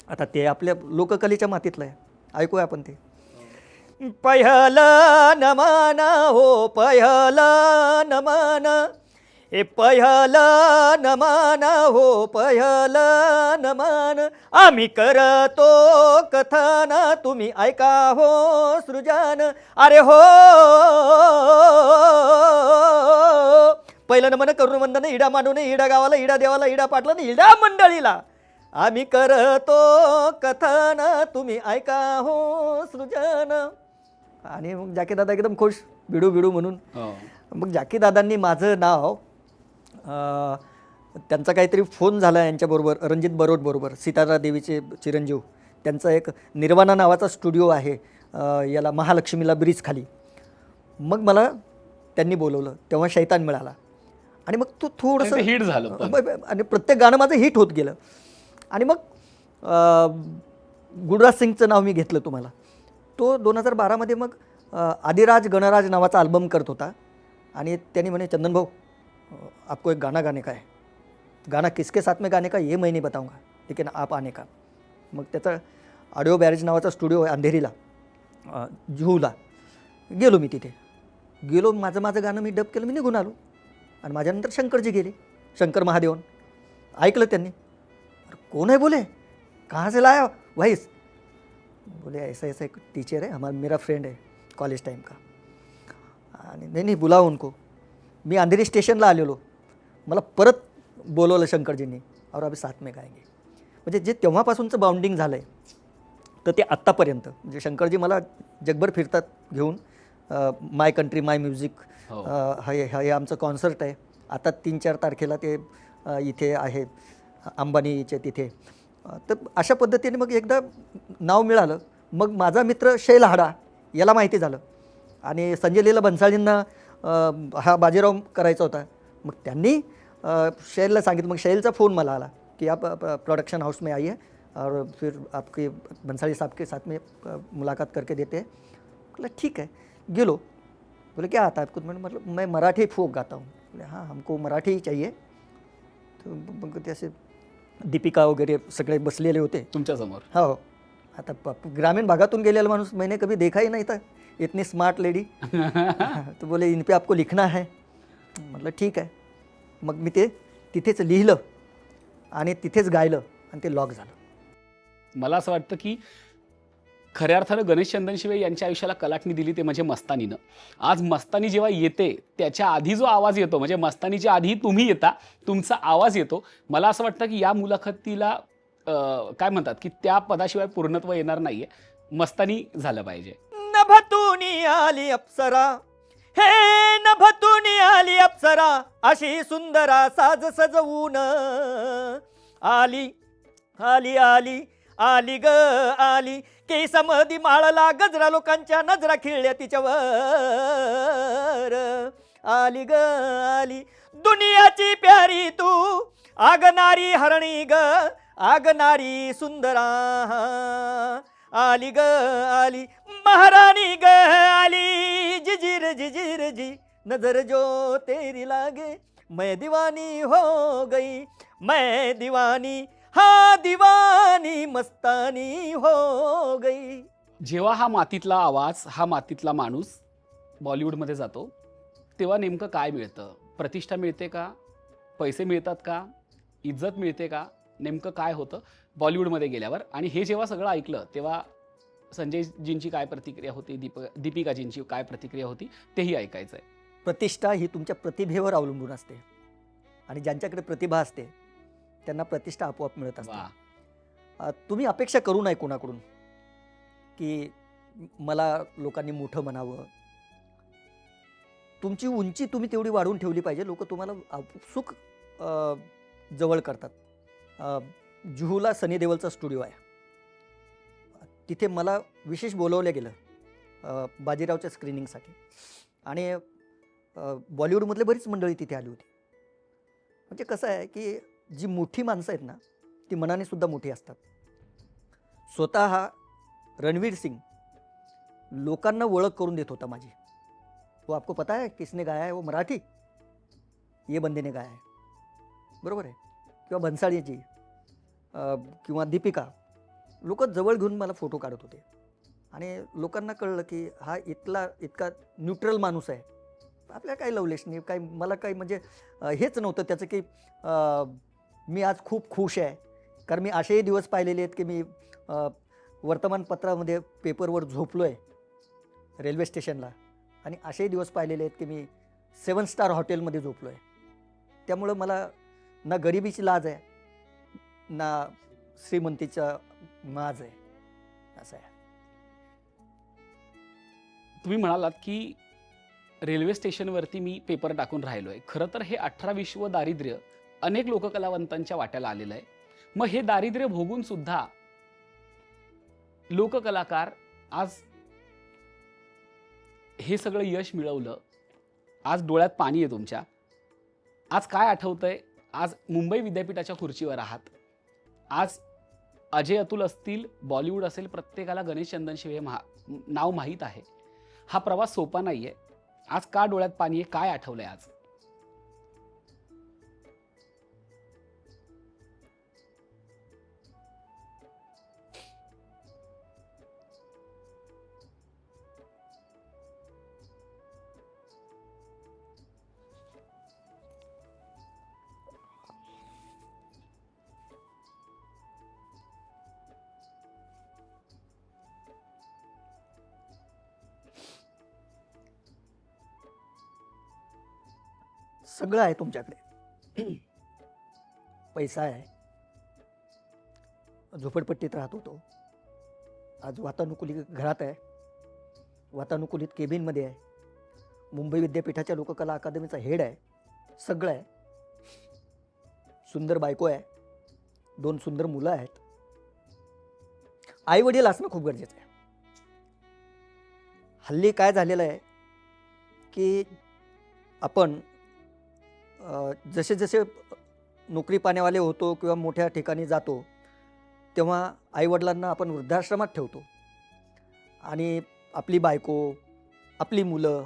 आता ते आपल्या लोककलेच्या मातीतलं आहे, ऐकूया आपण ते. पहिलं नमन हो पहिलं नमन, हे पहिलं नमन हो पहिलं नमन, आम्ही करतो कथन तुम्ही ऐका हो सृजन. अरे हो पहिलं नमन करून वंदन, इडा मांडून इडा गावाला, इडा देवाला, इडा पाटला, इडा मंडळीला, आम्ही करतो कथन तुम्ही ऐका हो सृजन. आणि मग जाकी दादा एकदम खुश, बिडू बिडू म्हणून. मग जाकी दादांनी माझं नाव, त्यांचा काहीतरी फोन झाला यांच्याबरोबर, रणजित बरोड बरोबर, सितारा देवीचे चिरंजीव, त्यांचा एक निर्वाणा नावाचा स्टुडिओ आहे याला महालक्ष्मीला ब्रिज खाली. मग मला त्यांनी बोलवलं, तेव्हा शैतान मिळाला. आणि मग तो थोडंसं हिट झालं आणि प्रत्येक गाणं माझं हिट होत गेलं. आणि मग गुलराज सिंगचं नाव मी घेतलं तुम्हाला. तो 2012मध्ये मग आदिराज गणराज नावाचा अल्बम करत होता. आणि त्यांनी म्हणे चंदन भाऊ आपको एक गाना गाने का है, गाना किसके साथ में गाने का ये मैं नहीं बताऊंगा, लेकिन आप आने का. मग त्याचा ऑडिओ बॅरेज नावाचा स्टुडिओ आहे अंधेरीला, जुहूला. गेलो मी तिथे. गेलो, माझं गाणं मी डब केलं, मी निघून आलो. आणि माझ्यानंतर शंकरजी गेले, शंकर महादेवन. ऐकलं त्यांनी. अरे कौन है बोले, कहाँ से लाया वाइस? बोले ऐसा ऐसा एक टीचर है हमारा, मेरा फ्रेंड है कॉलेज टाइम का. आणि नाही बुलाव उनको. मी अंधेरी स्टेशनला आलेलो, मला परत बोलवलं शंकरजींनी, और अभी साथ में गाएंगे. म्हणजे जे तेव्हापासूनचं बाउंडिंग झालं आहे तर ते आत्तापर्यंत, म्हणजे शंकरजी मला जगभर फिरतात घेऊन. माय कंट्री माय म्युझिक हे आमचं कॉन्सर्ट आहे आता 3-4 तारखेला, ते इथे आहे अंबानीच्या तिथे. तर अशा पद्धतीने मग एकदा नाव मिळालं. मग माझा मित्र शैल हाडा याला माहिती झालं. आणि संजय लीला भन्साळींना हा बाजीराव करायचा होता. मग त्यांनी शैलला सांगितलं. मग शैलचा फोन मला आला की आप प्रोडक्शन हाउस में आइए और फिर आपके भन्साळी साहब के साथ में मुलाकात करके देते हैं. बोला ठीक है. गेलो. बोले क्या आता है आपको? मतलब मैं मराठी फोक गाता हूँ. बोले हाँ हमको मराठी ही चाहिए. तो मग ते असे दीपिका वगैरे सगळे बसलेले होते तुमच्यासमोर. हो. आता ग्रामीण भागातून गेलेला माणूस, मैंने कभी देखा ही नहीं था इतनी स्मार्ट लेडी. तो बोले इन पे आपको लिखना है. म्हटलं ठीक आहे. मग मी ते तिथेच लिहिलं आणि तिथेच गायलं आणि ते लॉक झालं. मला असं वाटतं की खऱ्या अर्थानं गणेश चंदन शिवे यांच्या आयुष्याला कलाटणी दिली ते म्हणजे मस्तानीनं. आज मस्तानी जेव्हा येते त्याच्या आधी जो आवाज येतो, म्हणजे मस्तानीच्या आधी तुम्ही येता, तुमचा आवाज येतो. मला असं वाटतं की या मुलाखतीला काय म्हणतात की त्या पदाशिवाय पूर्णत्व येणार नाहीये. मस्तानी झालं पाहिजे. नभतुनी आली अप्सरा, हे नभतुनी आली अप्सरा, अशी सुंदरा साज सजवून आली आली आली आली ग आली. केसमधी माळला गजरा, लोकांच्या नजरा खिळल्या तिच्यावर. आली ग आली दुनियाची प्यारी तू, आगनारी हरणी ग, आगनारी सुंदरा. आली ग आली महारानी ग आली. जिजीर जिजीर जी नजर जो तेरी लागे, मैं दीवानी हो गई, मैं दीवानी, हा दीवानी मस्तानी हो गई. जेव्हा हा मातीतला आवाज, हा मातीतला माणूस बॉलिवूडमध्ये जातो तेव्हा नेमकं काय मिळतं? प्रतिष्ठा मिळते का? पैसे मिळतात का? इज्जत मिळते का? नेमकं काय होतं बॉलिवूडमध्ये गेल्यावर? आणि हे जेव्हा सगळं ऐकलं तेव्हा संजयजींची काय प्रतिक्रिया होती, दीपिकाजींची काय प्रतिक्रिया होती, तेही ऐकायचं आहे. प्रतिष्ठा ही तुमच्या प्रतिभेवर अवलंबून असते आणि ज्यांच्याकडे प्रतिभा असते त्यांना प्रतिष्ठा आपोआप मिळत वा. असते. तुम्ही अपेक्षा करू नये कोणाकडून की मला लोकांनी मोठं म्हणावं. तुमची उंची तुम्ही तेवढी वाढवून ठेवली पाहिजे. लोक तुम्हाला सुख जवळ करतात. जुहूला सनी देओलचा स्टुडिओ आहे. तिथे मला विशेष बोलवलं गेलं बाजीरावच्या स्क्रीनिंगसाठी आणि बॉलिवूडमधले बरीच मंडळी तिथे आली होती. म्हणजे कसं आहे की जी मोठी माणसं आहेत ना ती मनाने सुद्धा मोठी असतात. स्वतः रणवीर सिंग लोकांना ओळख करून देत होता माझी. वो आपको पता है किसने गाया है? वो मराठी ये बंदे ने गाया है, बरोबर आहे. किंवा भन्साळीजी किंवा दीपिका, लोक जवळ घेऊन मला फोटो काढत होते आणि लोकांना कळलं की हा इतका न्यूट्रल माणूस आहे. आपल्याला काही लवलेश नाही, काही मला काही म्हणजे हेच नव्हतं त्याचं की मी आज खूप खुश आहे. कारण मी असेही दिवस पाहिलेले आहेत की मी वर्तमानपत्रामध्ये पेपरवर झोपलो आहे रेल्वे स्टेशनला आणि असेही दिवस पाहिलेले आहेत की मी 7 स्टार हॉटेलमध्ये झोपलो आहे. त्यामुळं मला ना गरिबीची लाज आहे ना श्रीमंतीचा माज आहे, असं आहे. तुम्ही म्हणालात की रेल्वे स्टेशनवरती मी पेपर टाकून राहिलो आहे. खरं तर हे 18विश्व दारिद्र्य अनेक लोककलावंतांच्या वाट्याला आलेलं आहे. मग हे दारिद्र्य भोगून सुद्धा लोककलाकार आज हे सगळं यश मिळवलं. आज डोळ्यात पाणी आहे तुमच्या. आज काय आठवतंय? आज मुंबई विद्यापीठाच्या खुर्चीवर आहात. आज अजय अतुल असतील, बॉलिवूड असेल, प्रत्येकाला गणेश चंदन शिवे नाव माहीत आहे. हा प्रवास सोपा नाहीये. आज का डोळ्यात पाणी आहे? काय आठवलंय आज? सगळं आहे तुमच्याकडे. पैसा आहे, झोपडपट्टीत राहत होतो, आज वातानुकूलित घरात आहे, वातानुकूलित केबिनमध्ये आहे, मुंबई विद्यापीठाच्या लोककला अकादमीचा हेड आहे, सगळं आहे. सुंदर बायको आहे, 2 सुंदर मुलं आहेत. आई वडील असणं खूप गरजेचं आहे. हल्ली काय झालेलं आहे की आपण जसे जसे नोकरी पाण्यावाले होतो किंवा मोठ्या ठिकाणी जातो तेव्हा आईवडिलांना आपण वृद्धाश्रमात ठेवतो आणि आपली बायको, आपली मुलं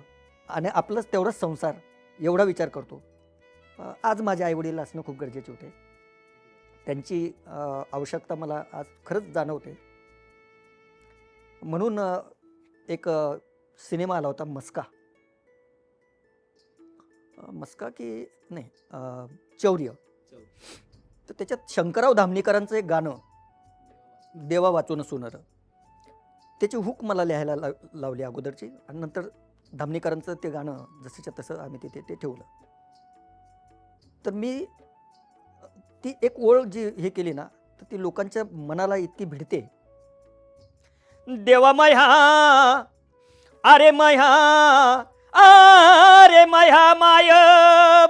आणि आपलंच तेवढाच संसार एवढा विचार करतो. आज माझे आईवडील असणं खूप गरजेचे होते. त्यांची आवश्यकता मला आज खरंच जाणवते. म्हणून एक सिनेमा आला होता मस्का की नाही चौर्य. तर त्याच्यात शंकरराव धामणीकरांचं एक गाणं देवा वाचून सुनर, त्याची हुक मला लिहायला लावली अगोदरची आणि नंतर धामणीकरांचं ते गाणं जसंच्या तसं आम्ही तिथे ते ठेवलं. तर मी ती एक ओळ जी हे केली ना तर ती लोकांच्या मनाला इतकी भिडते. देवा माया अरे माया अरे माया माय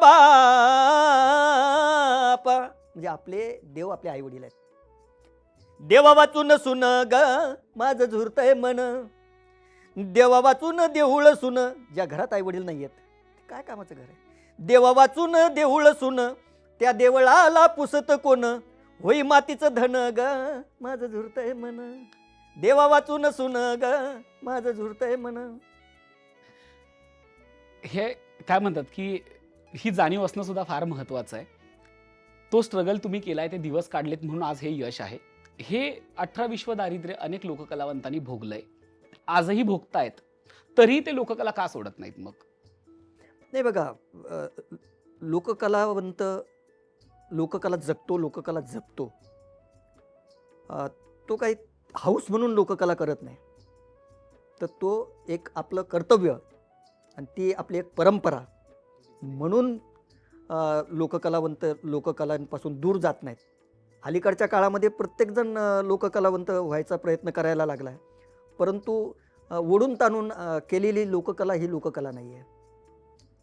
बाप, म्हणजे आपले देव आपले आई वडील आहेत. देवा वाचून सुन ग माझं झुरतंय मन, देवा वाचून देऊळ सुन, ज्या घरात आई वडील नाही आहेत काय कामाचं घर आहे. देवा वाचून देऊळ सुन, त्या देवळाला पुसत कोण, होई मातीचं धन ग माझं झुरतंय मन, देवा वाचून सुन ग माझं झुरतंय मन. हे काय म्हणतात की ही जाणीव असणं सुद्धा फार महत्त्वाचं आहे. तो स्ट्रगल तुम्ही केलाय, ते दिवस काढलेत म्हणून आज हे यश आहे. हे 18 विश्व दारिद्र्य अनेक लोककलावंतांनी भोगलंय, आजही भोगतायत, तरी ते लोककला का सोडत नाहीत मग? नाही बघा, लोककलावंत लोककला जगतो, लोककला जपतो. तो काही हाऊस म्हणून लोककला करत नाही, तर तो एक आपलं कर्तव्य आणि ती आपली एक परंपरा म्हणून लोककलावंत लोककलांपासून दूर जात नाहीत. अलीकडच्या काळामध्ये प्रत्येकजण लोककलावंत व्हायचा प्रयत्न करायला लागला आहे, परंतु ओढून ताणून केलेली लोककला ही लोककला नाही आहे.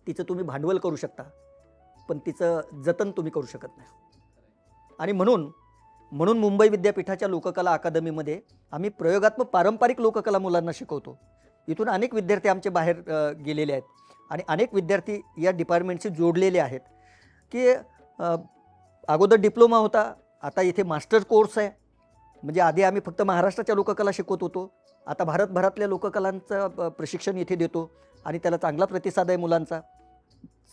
तिचं तुम्ही भांडवल करू शकता, पण तिचं जतन तुम्ही करू शकत नाही. आणि म्हणून मुंबई विद्यापीठाच्या लोककला अकादमीमध्ये आम्ही प्रयोगात्मक पारंपरिक लोककला मुलांना शिकवतो. इथून अनेक विद्यार्थी आमचे बाहेर गेलेले आहेत आणि अनेक विद्यार्थी या डिपार्टमेंटशी जोडलेले आहेत की अगोदर डिप्लोमा होता, आता इथे मास्टर कोर्स आहे. म्हणजे आधी आम्ही फक्त महाराष्ट्राच्या लोककला शिकवत होतो, आता भारतभरातल्या लोककलांचं प्रशिक्षण इथे देतो आणि त्याला चांगला प्रतिसाद आहे मुलांचा.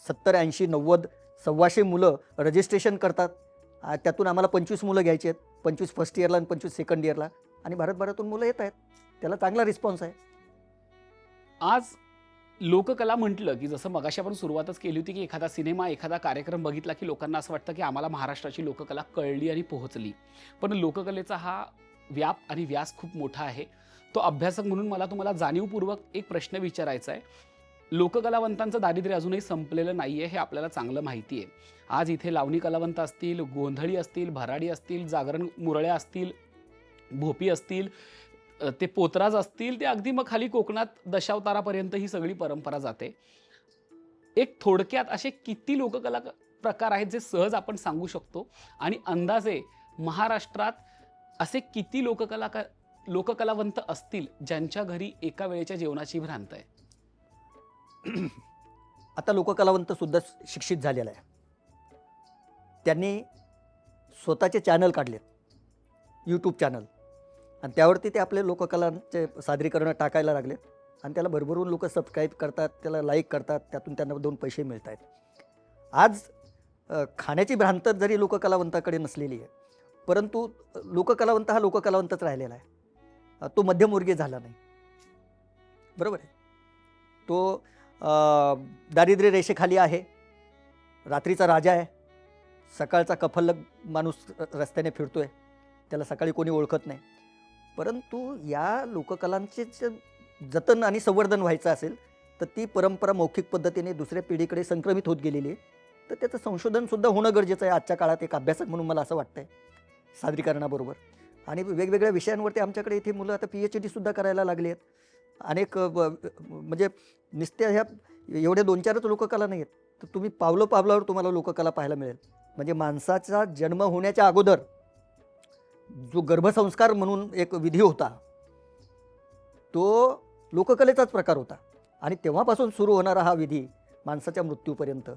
70, 80, 90, 125 मुलं रजिस्ट्रेशन करतात. त्यातून आम्हाला 25 मुलं घ्यायची आहेत, 25 फर्स्ट इयरला आणि 25 सेकंड इयरला, आणि भारतभरातून मुलं येत आहेत. त्याला चांगला रिस्पॉन्स आहे. आज लोककला म्हटलं की जसं मगाशी आपण सुरुवातच केली होती की एखादा सिनेमा, एखादा कार्यक्रम बघितला की लोकांना असं वाटतं की आम्हाला महाराष्ट्राची लोककला कळली आणि पोहोचली. पण लोककलेचा हा व्याप आणि व्यास खूप मोठा आहे. तो अभ्यासक म्हणून मला तुम्हाला जाणीवपूर्वक एक प्रश्न विचारायचा आहे. लोककलावंतांचं दारिद्र्य अजूनही संपलेलं नाही आहे, हे आपल्याला चांगलं माहिती आहे. आज इथे लावणी कलावंत असतील, गोंधळी असतील, भराडी असतील, जागरण मुरळ्या असतील, भोपी असतील, ते पोतराज असतील, ते अगदी मग खाली कोकणात दशावतारापर्यंत ही सगळी परंपरा जाते. एक थोडक्यात असे किती लोककला प्रकार आहेत जे सहज आपण सांगू शकतो, आणि अंदाजे महाराष्ट्रात असे किती लोककलावंत असतील ज्यांच्या घरी एका वेळेच्या जेवणाची भ्रांत आहे? आता लोककलावंत सुद्धा शिक्षित झालेला आहे. त्यांनी स्वतःचे चॅनल काढलेत, यूट्यूब चॅनल, आणि त्यावरती ते आपले लोककलांचे सादरीकरणं टाकायला लागलेत आणि त्याला भरभरून लोक सबस्क्राईब करतात, त्याला लाईक करतात, त्यातून त्यांना 2 पैसे मिळत आहेत. आज खाण्याची भ्रांत जरी लोककलावंताकडे नसलेली आहे, परंतु लोककलावंत हा लोककलावंतच राहिलेला आहे. तो मध्यमवर्गीय झाला नाही, बरोबर आहे. तो दारिद्र्य रेषेखाली आहे, रात्रीचा राजा आहे, सकाळचा कफल्लक माणूस रस्त्याने फिरतोय, त्याला सकाळी कोणी ओळखत नाही. परंतु या लोककलांचे जतन आणि संवर्धन व्हायचं असेल तर ती परंपरा मौखिक पद्धतीने दुसऱ्या पिढीकडे संक्रमित होत गेलेली आहे. तर त्याचं संशोधनसुद्धा होणं गरजेचं आहे आजच्या काळात, एक अभ्यासक म्हणून मला असं वाटतं आहे, सादरीकरणाबरोबर. आणि वेगवेगळ्या विषयांवरती आमच्याकडे इथे मुलं आता PhD सुद्धा करायला लागली आहेत. अनेक म्हणजे नुसत्या ह्या एवढ्या 2-4च लोककला नाही आहेत, तर तुम्ही पावलावर तुम्हाला लोककला पाहायला मिळेल. म्हणजे माणसाचा जन्म होण्याच्या अगोदर जो गर्भसंस्कार म्हणून एक विधी होता, तो लोककलेचाच प्रकार होता. आणि तेव्हापासून सुरू होणारा हा विधी माणसाच्या मृत्यूपर्यंत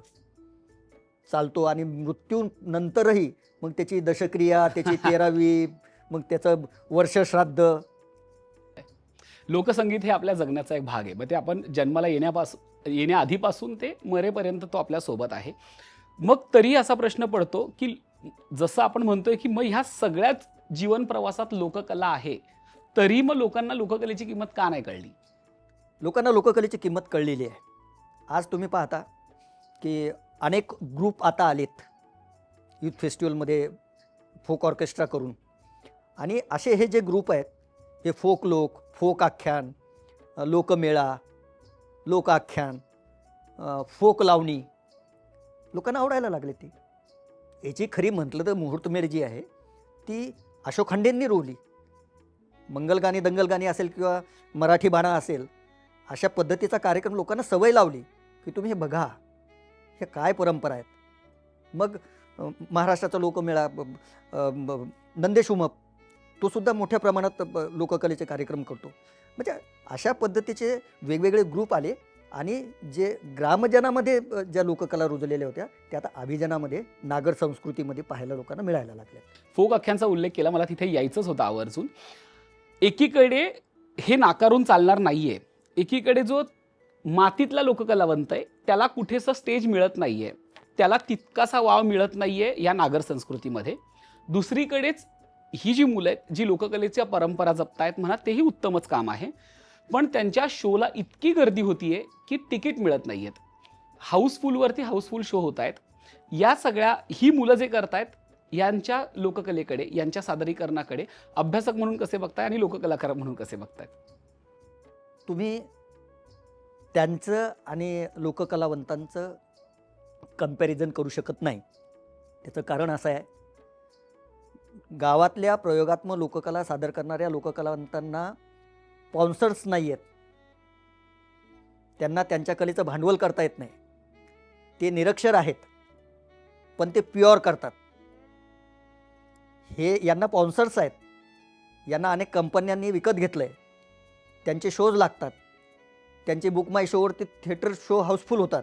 चालतो. आणि मृत्यूनंतरही मग त्याची दशक्रिया, त्याची 13वी, मग त्याचं वर्षश्राद्ध. लोकसंगीत हे आपल्या जगण्याचा एक भाग आहे. मग ते आपण जन्माला येण्याआधीपासून ते मरेपर्यंत तो आपल्या सोबत आहे. मग तरी असा प्रश्न पडतो की जसं आपण म्हणतोय की मग ह्या सगळ्याच जीवन प्रवासात लोककला आहे, तरी मग लोकांना लोककलेची किंमत का नाही कळली? लोकांना लोककलेची किंमत कळलेली आहे. आज तुम्ही पाहता की अनेक ग्रुप आता आलेत यूथ फेस्टिवलमध्ये फोक ऑर्केस्ट्रा करून. आणि असे हे जे ग्रुप आहेत, हे फोक आख्यान, लोकमेळा, लोकाख्यान, फोक लावणी लोकांना आवडायला लागले. ती याची खरी म्हटलं तर मुहूर्तमेळ जी आहे ती अशोक खंडेंनी रोवली. मंगलगाणी दंगलगाणी असेल किंवा मराठी बाणा असेल, अशा पद्धतीचा कार्यक्रम लोकांना सवय लावली की तुम्ही हे बघा, हे काय परंपरा आहेत. मग महाराष्ट्राचा लोकमेळा, नंदेश उमप, तो सुद्धा मोठ्या प्रमाणात लोककलेचे कार्यक्रम करतो. म्हणजे अशा पद्धतीचे वेगवेगळे ग्रुप आले आणि जे ग्रामजनामध्ये ज्या लोककला रुजलेल्या होत्या त्या आता अभिजनामध्ये, नागर संस्कृतीमध्ये पाहायला लोकांना मिळायला लागल्या. फोक आख्यांचा उल्लेख केला, मला तिथे यायचंच होतं आवर्जून. एकीकडे हे नाकारून चालणार नाहीये, एकीकडे जो मातीतला लोककलावंत आहे त्याला कुठेसं स्टेज मिळत नाहीये, त्याला तितकासा वाव मिळत नाहीये या नागर संस्कृतीमध्ये. दुसरीकडेच ही जी मुलं आहेत जी लोककलेच्या परंपरा जपतायत म्हणा, तेही उत्तमच काम आहे, पण त्यांच्या शोला इतकी गर्दी होतीये की तिकीट मिळत नाहीयेत. हाऊसफुलवरती हाऊसफुल शो होत आहेत. या सगळ्या ही मुलं जे करतायत यांच्या लोककलेकडे, यांच्या सादरीकरणाकडे अभ्यासक म्हणून कसे बघताय आणि लोककलाकार म्हणून कसे बघतायत? तुम्ही त्यांचं आणि लोककलावंतांचं कंपॅरिझन करू शकत नाही. त्याचं कारण असं आहे, गावातल्या प्रयोगात्मक लोककला सादर करणाऱ्या लोककलावंतांना स्पॉन्सर्स नाही आहेत. त्यांना त्यांच्या कलेचं भांडवल करता येत नाही. ते निरक्षर आहेत, पण ते प्युअर करतात. हे यांना स्पॉन्सर्स आहेत, यांना अनेक कंपन्यांनी विकत घेतलं आहे. त्यांचे शोज लागतात, त्यांचे बुक माय शोवरती थिएटर शो हाऊसफुल होतात.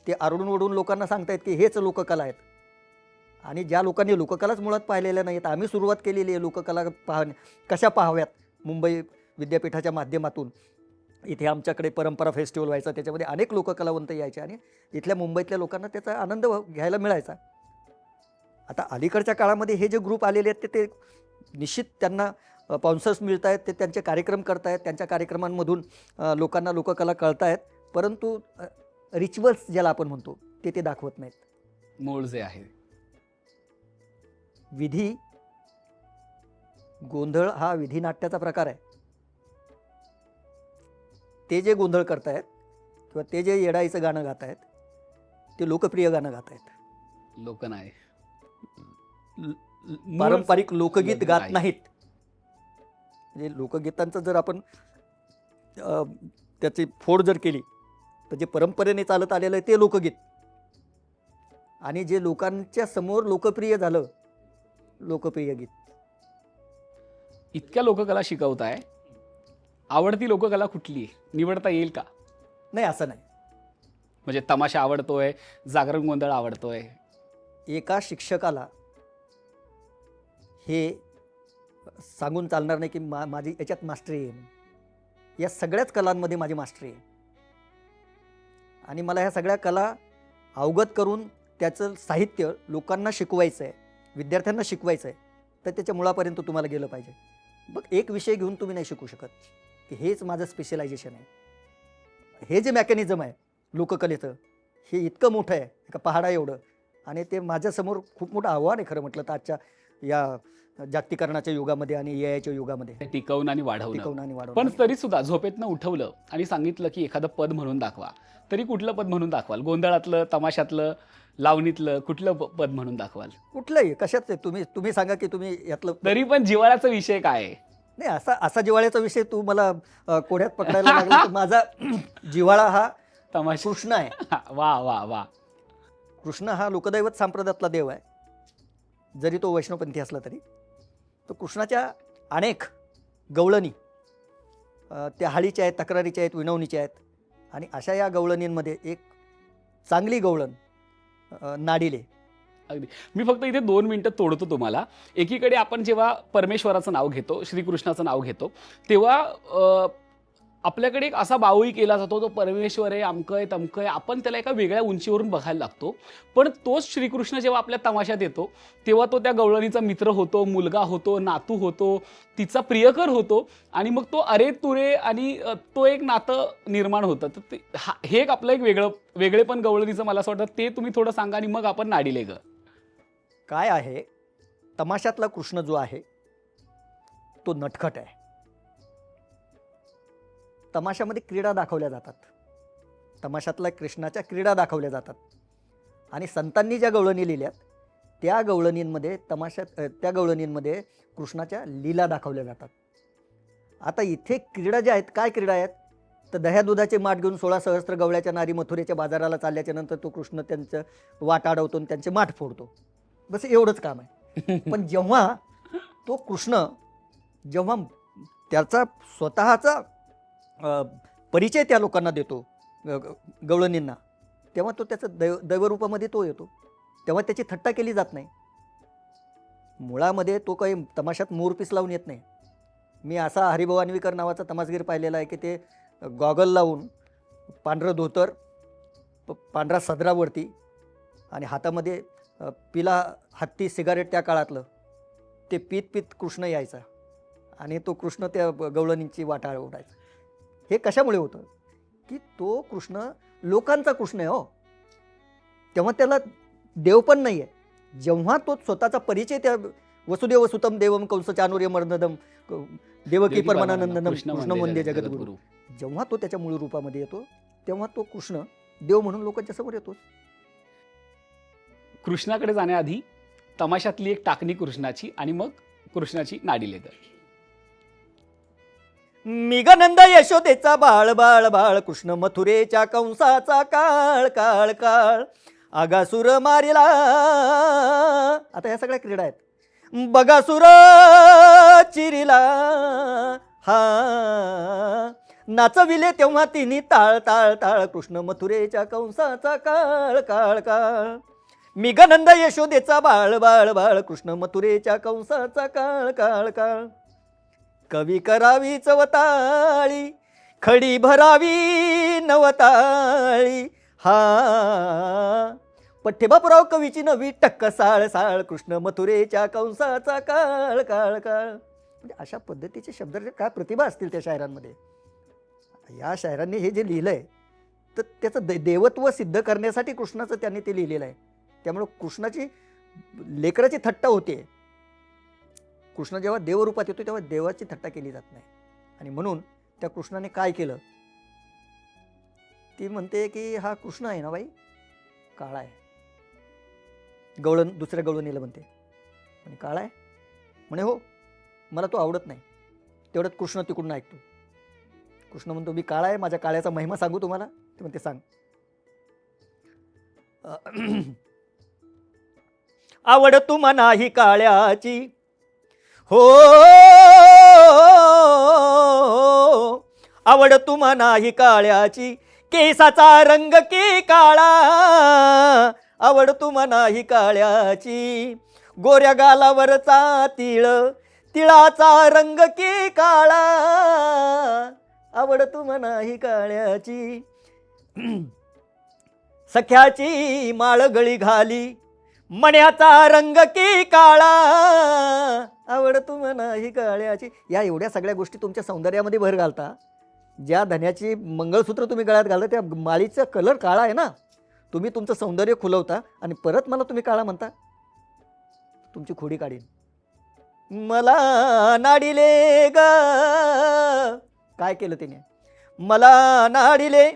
ते आरडून ओढून लोकांना सांगतायत की हेच लोककला आहेत. आणि ज्या लोकांनी लोककलाच मुळात पाहिलेल्या नाहीत, आम्ही सुरुवात केलेली आहे लोककला कशा पाहाव्यात. मुंबई विद्यापीठाच्या माध्यमातून इथे आमच्याकडे परंपरा फेस्टिवल व्हायचा, त्याच्यामध्ये अनेक लोककलावंत यायचे आणि इथल्या मुंबईतल्या लोकांना त्याचा आनंद घ्यायला मिळायचा. आता अलीकडच्या काळामध्ये हे जे ग्रुप आलेले आहेत ते निश्चित त्यांना स्पॉन्सर्स मिळत आहेत, ते त्यांचे कार्यक्रम करत आहेत, त्यांच्या कार्यक्रमांमधून लोकांना लोककला कळत आहेत, परंतु रिच्युअल्स ज्याला आपण म्हणतो ते दाखवत नाहीत. मूळ जे आहे विधी, गोंधळ हा विधिनाट्याचा प्रकार आहे. ते जे गोंधळ करतायत किंवा ते जे येडाईचं गाणं गात आहेत ते लोकप्रिय गाणं गात आहेत. लोक नाही, पारंपरिक लोकगीत गात नाहीत. म्हणजे लोकगीतांचं जर आपण त्याची फोड जर केली तर जे परंपरेने चालत आलेलं आहे ते लोकगीत, आणि जे लोकांच्या समोर लोकप्रिय झालं लोकप्रिय गीत. इतक्या लोककला शिकवताय, आवडती लोककला कुठली निवडता येईल का? नाही, असं नाही. म्हणजे तमाशा आवडतोय, जागरण गोंधळ आवडतोय, एका शिक्षकाला हे सांगून चालणार नाही की माझी याच्यात मास्टरी आहे, या सगळ्याच कलांमध्ये माझी मास्टरी आहे आणि मला ह्या सगळ्या कला अवगत करून त्याचं साहित्य लोकांना शिकवायचं आहे, विद्यार्थ्यांना शिकवायचं आहे, तर त्याच्या मुळापर्यंत तुम्हाला गेलं पाहिजे. मग एक विषय घेऊन तुम्ही नाही शिकू शकत की हेच माझं स्पेशलायझेशन आहे. हे जे मेकॅनिझम आहे लोककलेचं हे इतकं मोठं आहे, एका पहाडा एवढं, आणि ते माझ्यासमोर खूप मोठं आव्हान आहे खरं म्हटलं तर आजच्या या जागतिकीकरणाच्या युगामध्ये आणि एआयच्या युगामध्ये टिकवणं आणि वाढवणं. आणि वाढवणं. पण तरी सुद्धा झोपेतनं उठवलं आणि सांगितलं की एखादं पद म्हणून दाखवा, तरी कुठलं पद म्हणून दाखवाल? गोंधळातलं, तमाशातलं, लावणीतलं कुठलं पद म्हणून दाखवाल? कुठलंही, कशात तुम्ही सांगा की तुम्ही यातलं. तरी पण जिव्हाळ्याचा विषय काय आहे? नाही, असा जिव्हाळ्याचा विषय तू मला कोड्यात पकडायला लागला तर माझा जिव्हाळा हा तमाशा कृष्ण आहे. वा वा वा. कृष्ण हा लोकदैवत संप्रदायातला देव आहे, जरी तो वैष्णवपंथी असला तरी. तो कृष्णाच्या अनेक गवळणी त्या हाळीच्या आहेत, तक्रारीच्या आहेत, विनवणीच्या आहेत, आणि अशा या गवळणींमध्ये एक चांगली गवळण नाडिले. अगदी. मी फक्त इथे 2 मिनिटं तोडतो तुम्हाला. एकीकडे आपण जेव्हा परमेश्वराचं नाव घेतो, श्रीकृष्णाचं नाव घेतो, तेव्हा आपल्याकडे एक असा बावळी केला जातो, तो परमेश्वर आहे, अमकं आहे, तमकं आहे, आपण त्याला एका वेगळ्या उंचीवरून बघायला लागतो. पण तोच श्रीकृष्ण जेव्हा आपल्या तमाशात येतो तेव्हा तो त्या गवळणीचा मित्र होतो, मुलगा होतो, नातू होतो, तिचा प्रियकर होतो, आणि मग तो अरे तुरे आणि तो एक नातं निर्माण होतं. तर हे एक आपलं एक वेगळेपण गवळणीचं मला असं वाटतं, ते तुम्ही थोडं सांगा आणि मग आपण नाडिले ग. काय आहे, तमाशातला कृष्ण जो आहे तो नटखट आहे. तमाशामध्ये क्रीडा दाखवल्या जातात, तमाशातल्या कृष्णाच्या क्रीडा दाखवल्या जातात, आणि संतांनी ज्या गवळणी लिहिल्यात त्या गवळणींमध्ये त्या गवळणींमध्ये कृष्णाच्या लीला दाखवल्या जातात. आता इथे क्रीडा ज्या आहेत, काय क्रीडा आहेत, तर दह्या दुधाचे माठ घेऊन 16 सहस्त्र गवळ्याच्या नारी मथुरेच्या बाजाराला चालल्याच्या नंतर तो कृष्ण त्यांचं वाट अडवतो आणि त्यांचे माठ फोडतो. बस एवढंच काम आहे. पण जेव्हा तो कृष्ण जेव्हा त्याचा स्वतःचा परिचय त्या लोकांना देतो, गवळणींना, तेव्हा तो त्याचं दैवरूपामध्ये तो येतो. तेव्हा त्याची थट्टा केली जात नाही. मुळामध्ये तो काही तमाशात मोरपीस लावून येत नाही. मी असा हरिभाऊ अन्वीकर नावाचा तमासगीर पाहिलेला आहे की ते गॉगल लावून, पांढरं धोतर, पांढरा सदरावरती आणि हातामध्ये पिला हत्ती सिगारेट, त्या काळातलं ते पीत कृष्ण यायचा आणि तो कृष्ण त्या गवळणींची वाटा उडायचा. हे कशामुळे होतं की तो कृष्ण लोकांचा कृष्ण आहे. हो, तेव्हा त्याला देव पण नाही आहे. जेव्हा तो स्वतःचा परिचय त्या वसुदेव सुतम देवम कंस चानुर्य मर्ददम देवकी परमानंदनम कृष्ण वंदे जगद्गुरु, जेव्हा तो त्याच्या मूळ रूपामध्ये येतो तेव्हा तो कृष्ण देव म्हणून लोकांच्या समोर येतो. कृष्णाकडे जाण्याआधी तमाशातली एक टाकणी कृष्णाची आणि मग कृष्णाची नाडी लेकर. मिगनंद यशोदेचा बाळ बाळ बाळ, कृष्ण मथुरेच्या कंसाचा काळ काळ काळ, आगासुर मारिला. आता ह्या सगळ्या क्रीडा आहेत. बगासुर चिरिला हा, नाचविले तेव्हा तिन्ही ताळ ताळ ताळ, कृष्ण मथुरेच्या कंसाचा काळ काळ काळ. मिगनंद यशोदेचा बाळ बाळ बाळ, कृष्ण मथुरेच्या कंसाचा काळ काळ काळ. कवी करावी चवताळी, खडी भरावी नवताळी हा, पठ्ठेबापुराव कवीची नवी टक्क साळ साळ, कृष्ण मथुरेच्या कंसाचा काळ काळ काळ. म्हणजे अशा पद्धतीचे शब्द, काय प्रतिभा असतील त्या शायरांमध्ये. या शायरांनी हे जे लिहिलंय तर त्याचं देवत्व सिद्ध करण्यासाठी कृष्णाचं त्यांनी ते लिहिलेलं आहे. त्यामुळे कृष्णाची लेकराची थट्टा होते. कृष्ण जेव्हा देवरूपात येतो तेव्हा देवाची थट्टा केली जात नाही. आणि म्हणून त्या कृष्णाने काय केलं, ती म्हणते की हा कृष्ण आहे ना बाई, काळा आहे. दुसऱ्या गवळणीला म्हणते, म्हणे काळा आहे. म्हणे हो, मला तो आवडत नाही. तेवढ्यात कृष्ण तिकडून ऐकतो. कृष्ण म्हणतो मी काळा आहे, माझ्या काळ्याचा महिमा सांगू तुम्हाला. ते म्हणते सांग. आवड तुम्हा नाही काळ्याची हो, आवड तुम्हा नाही काळ्याची, केसाचा रंग के काळा. आवड तुम्हा नाही काळ्याची, गोऱ्या गालावरचा तिळ, तिळाचा रंग के काळा. आवड तुम्हा नाही काळ्याची, सख्याची माळ गळी घाली, मण्याचा रंग के काळा. आवड तुम्हा नाही काळ्याची. या एवढ्या सगळ्या गोष्टी तुमच्या सौंदर्यामध्ये भर घालता. ज्या धन्याची मंगळसूत्र तुम्ही गळ्यात घालता त्या माळीचा कलर काळा आहे ना. तुम्ही तुमचं सौंदर्य खुलवता आणि परत मला तुम्ही काळा म्हणता. तुमची खोडी काढीन. मला नाडिले ग, काय केलं तिने, मला नाडिले,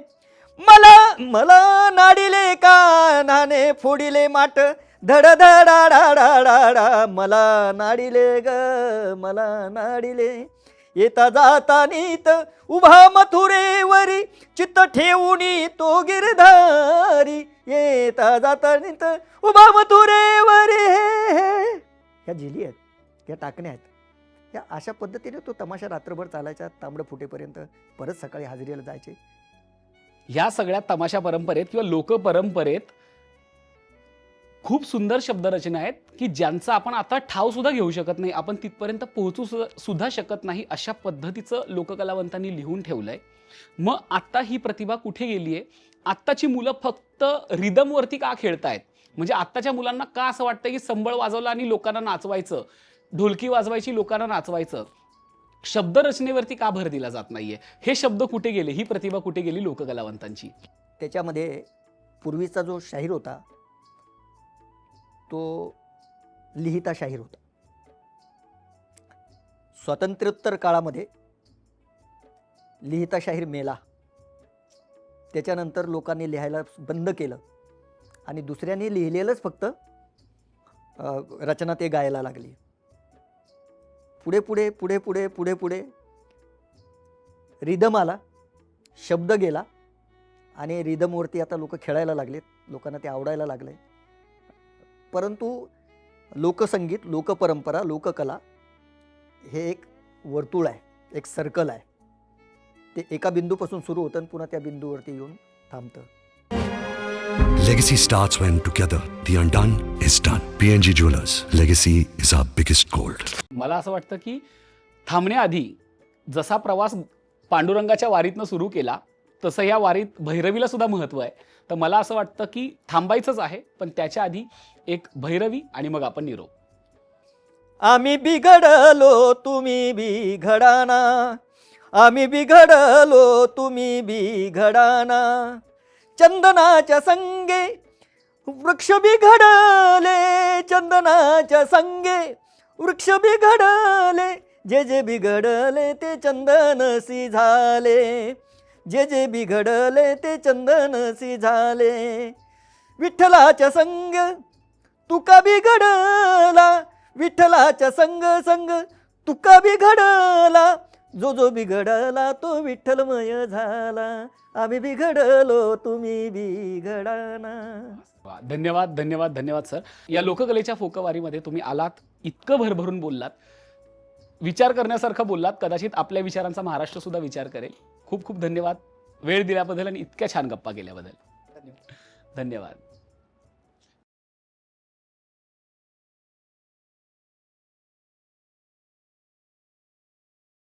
मला नाडिले कान्हाने फोडिले माठ, धड धडा, मला नाडिले ग, मला नाडिले. येता जाता नीत उभा मथुरेवरी, चित्त ठेवूनी तो गिरधारी. येता जाता नीत उभा मथुरेवरी. ह्या झिली आहेत, ह्या टाकण्या आहेत. या अशा पद्धतीने तो तमाशा रात्रभर चालायचा, तांबडं फुटेपर्यंत. परत सकाळी हाजरीला जायचे. ह्या सगळ्या तमाशा परंपरेत किंवा लोक परंपरेत खूप सुंदर शब्दरचना आहेत की ज्यांचा आपण आता ठाव सुद्धा घेऊ शकत नाही, आपण तिथपर्यंत पोहोचू सुद्धा शकत नाही, अशा पद्धतीचं लोककलावंतांनी लिहून ठेवलंय. मग आता ही प्रतिभा कुठे गेली आहे? आत्ताची मुलं फक्त रिदमवरती का खेळतायत? म्हणजे आत्ताच्या मुलांना का असं वाटतं की संबळ वाजवलं आणि लोकांना नाचवायचं, ढोलकी वाजवायची लोकांना नाचवायचं, शब्दरचनेवरती का भर दिला जात नाहीये? हे शब्द कुठे गेले? ही प्रतिभा कुठे गेली लोककलावंतांची? त्याच्यामध्ये पूर्वीचा जो शाहीर होता तो लिहिता शाहीर होता. स्वातंत्र्योत्तर काळामध्ये लिहिता शाहीर मेला. त्याच्यानंतर लोकांनी लिहायला बंद केलं आणि दुसऱ्यांनी लिहिलेलंच फक्त रचना ते गायला लागली. पुढे पुढे पुढे पुढे पुढे पुढे रिदम आला, शब्द गेला आणि रिदमवरती आता लोक खेळायला लागलेत, लोकांना ते आवडायला लागले. परंतु लोकसंगीत, लोकपरंपरा, लोककला हे एक वर्तुळ आहे, एक सर्कल आहे. ते एका बिंदूपासून सुरू होतं आणि पुन्हा त्या बिंदूवरती येऊन थांबतं. Legacy starts when together the undone is done. PNG Jewelers. Legacy is our biggest gold. मला असं वाटतं की थांबण्याआधी जसा प्रवास पांडुरंगाच्या वारीतनं सुरू केला तसं या वारीत भैरवीला सुद्धा महत्त्व आहे. तर मला असं वाटतं की थांबायचंच आहे, पण त्याच्या आधी एक भैरवी आणि मग आपण निरोप. आम्ही बिघडलो तुम्ही बिघडाना, आम्ही बिघडलो तुम्ही बिघडाना, चंदनाच्या संगे वृक्ष बिघडले, चंदनाच्या संगे वृक्ष बिघडले, जे जे बिघडले ते चंदनसी झाले, जे जे बिघडले ते चंदनसी झाले. विठ्ठलाच्या संग तुका बिघडला, विठ्ठलाच्या संग संग तुका बिघडला, जो जो बिघडला तो विठ्ठलमय झाला, आम्ही बिघडलो तुम्ही बिघडाना. वा, धन्यवाद धन्यवाद धन्यवाद सर. या लोककलेच्या फोकवारीमध्ये तुम्ही आलात, इतकं भरभरून बोललात, विचार करण्यासारखं बोललात. कदाचित आपल्या विचारांचा महाराष्ट्र सुद्धा विचार करेल. खूप खूप धन्यवाद वेळ दिल्याबद्दल आणि इतक्या छान गप्पा केल्याबद्दल. धन्यवाद.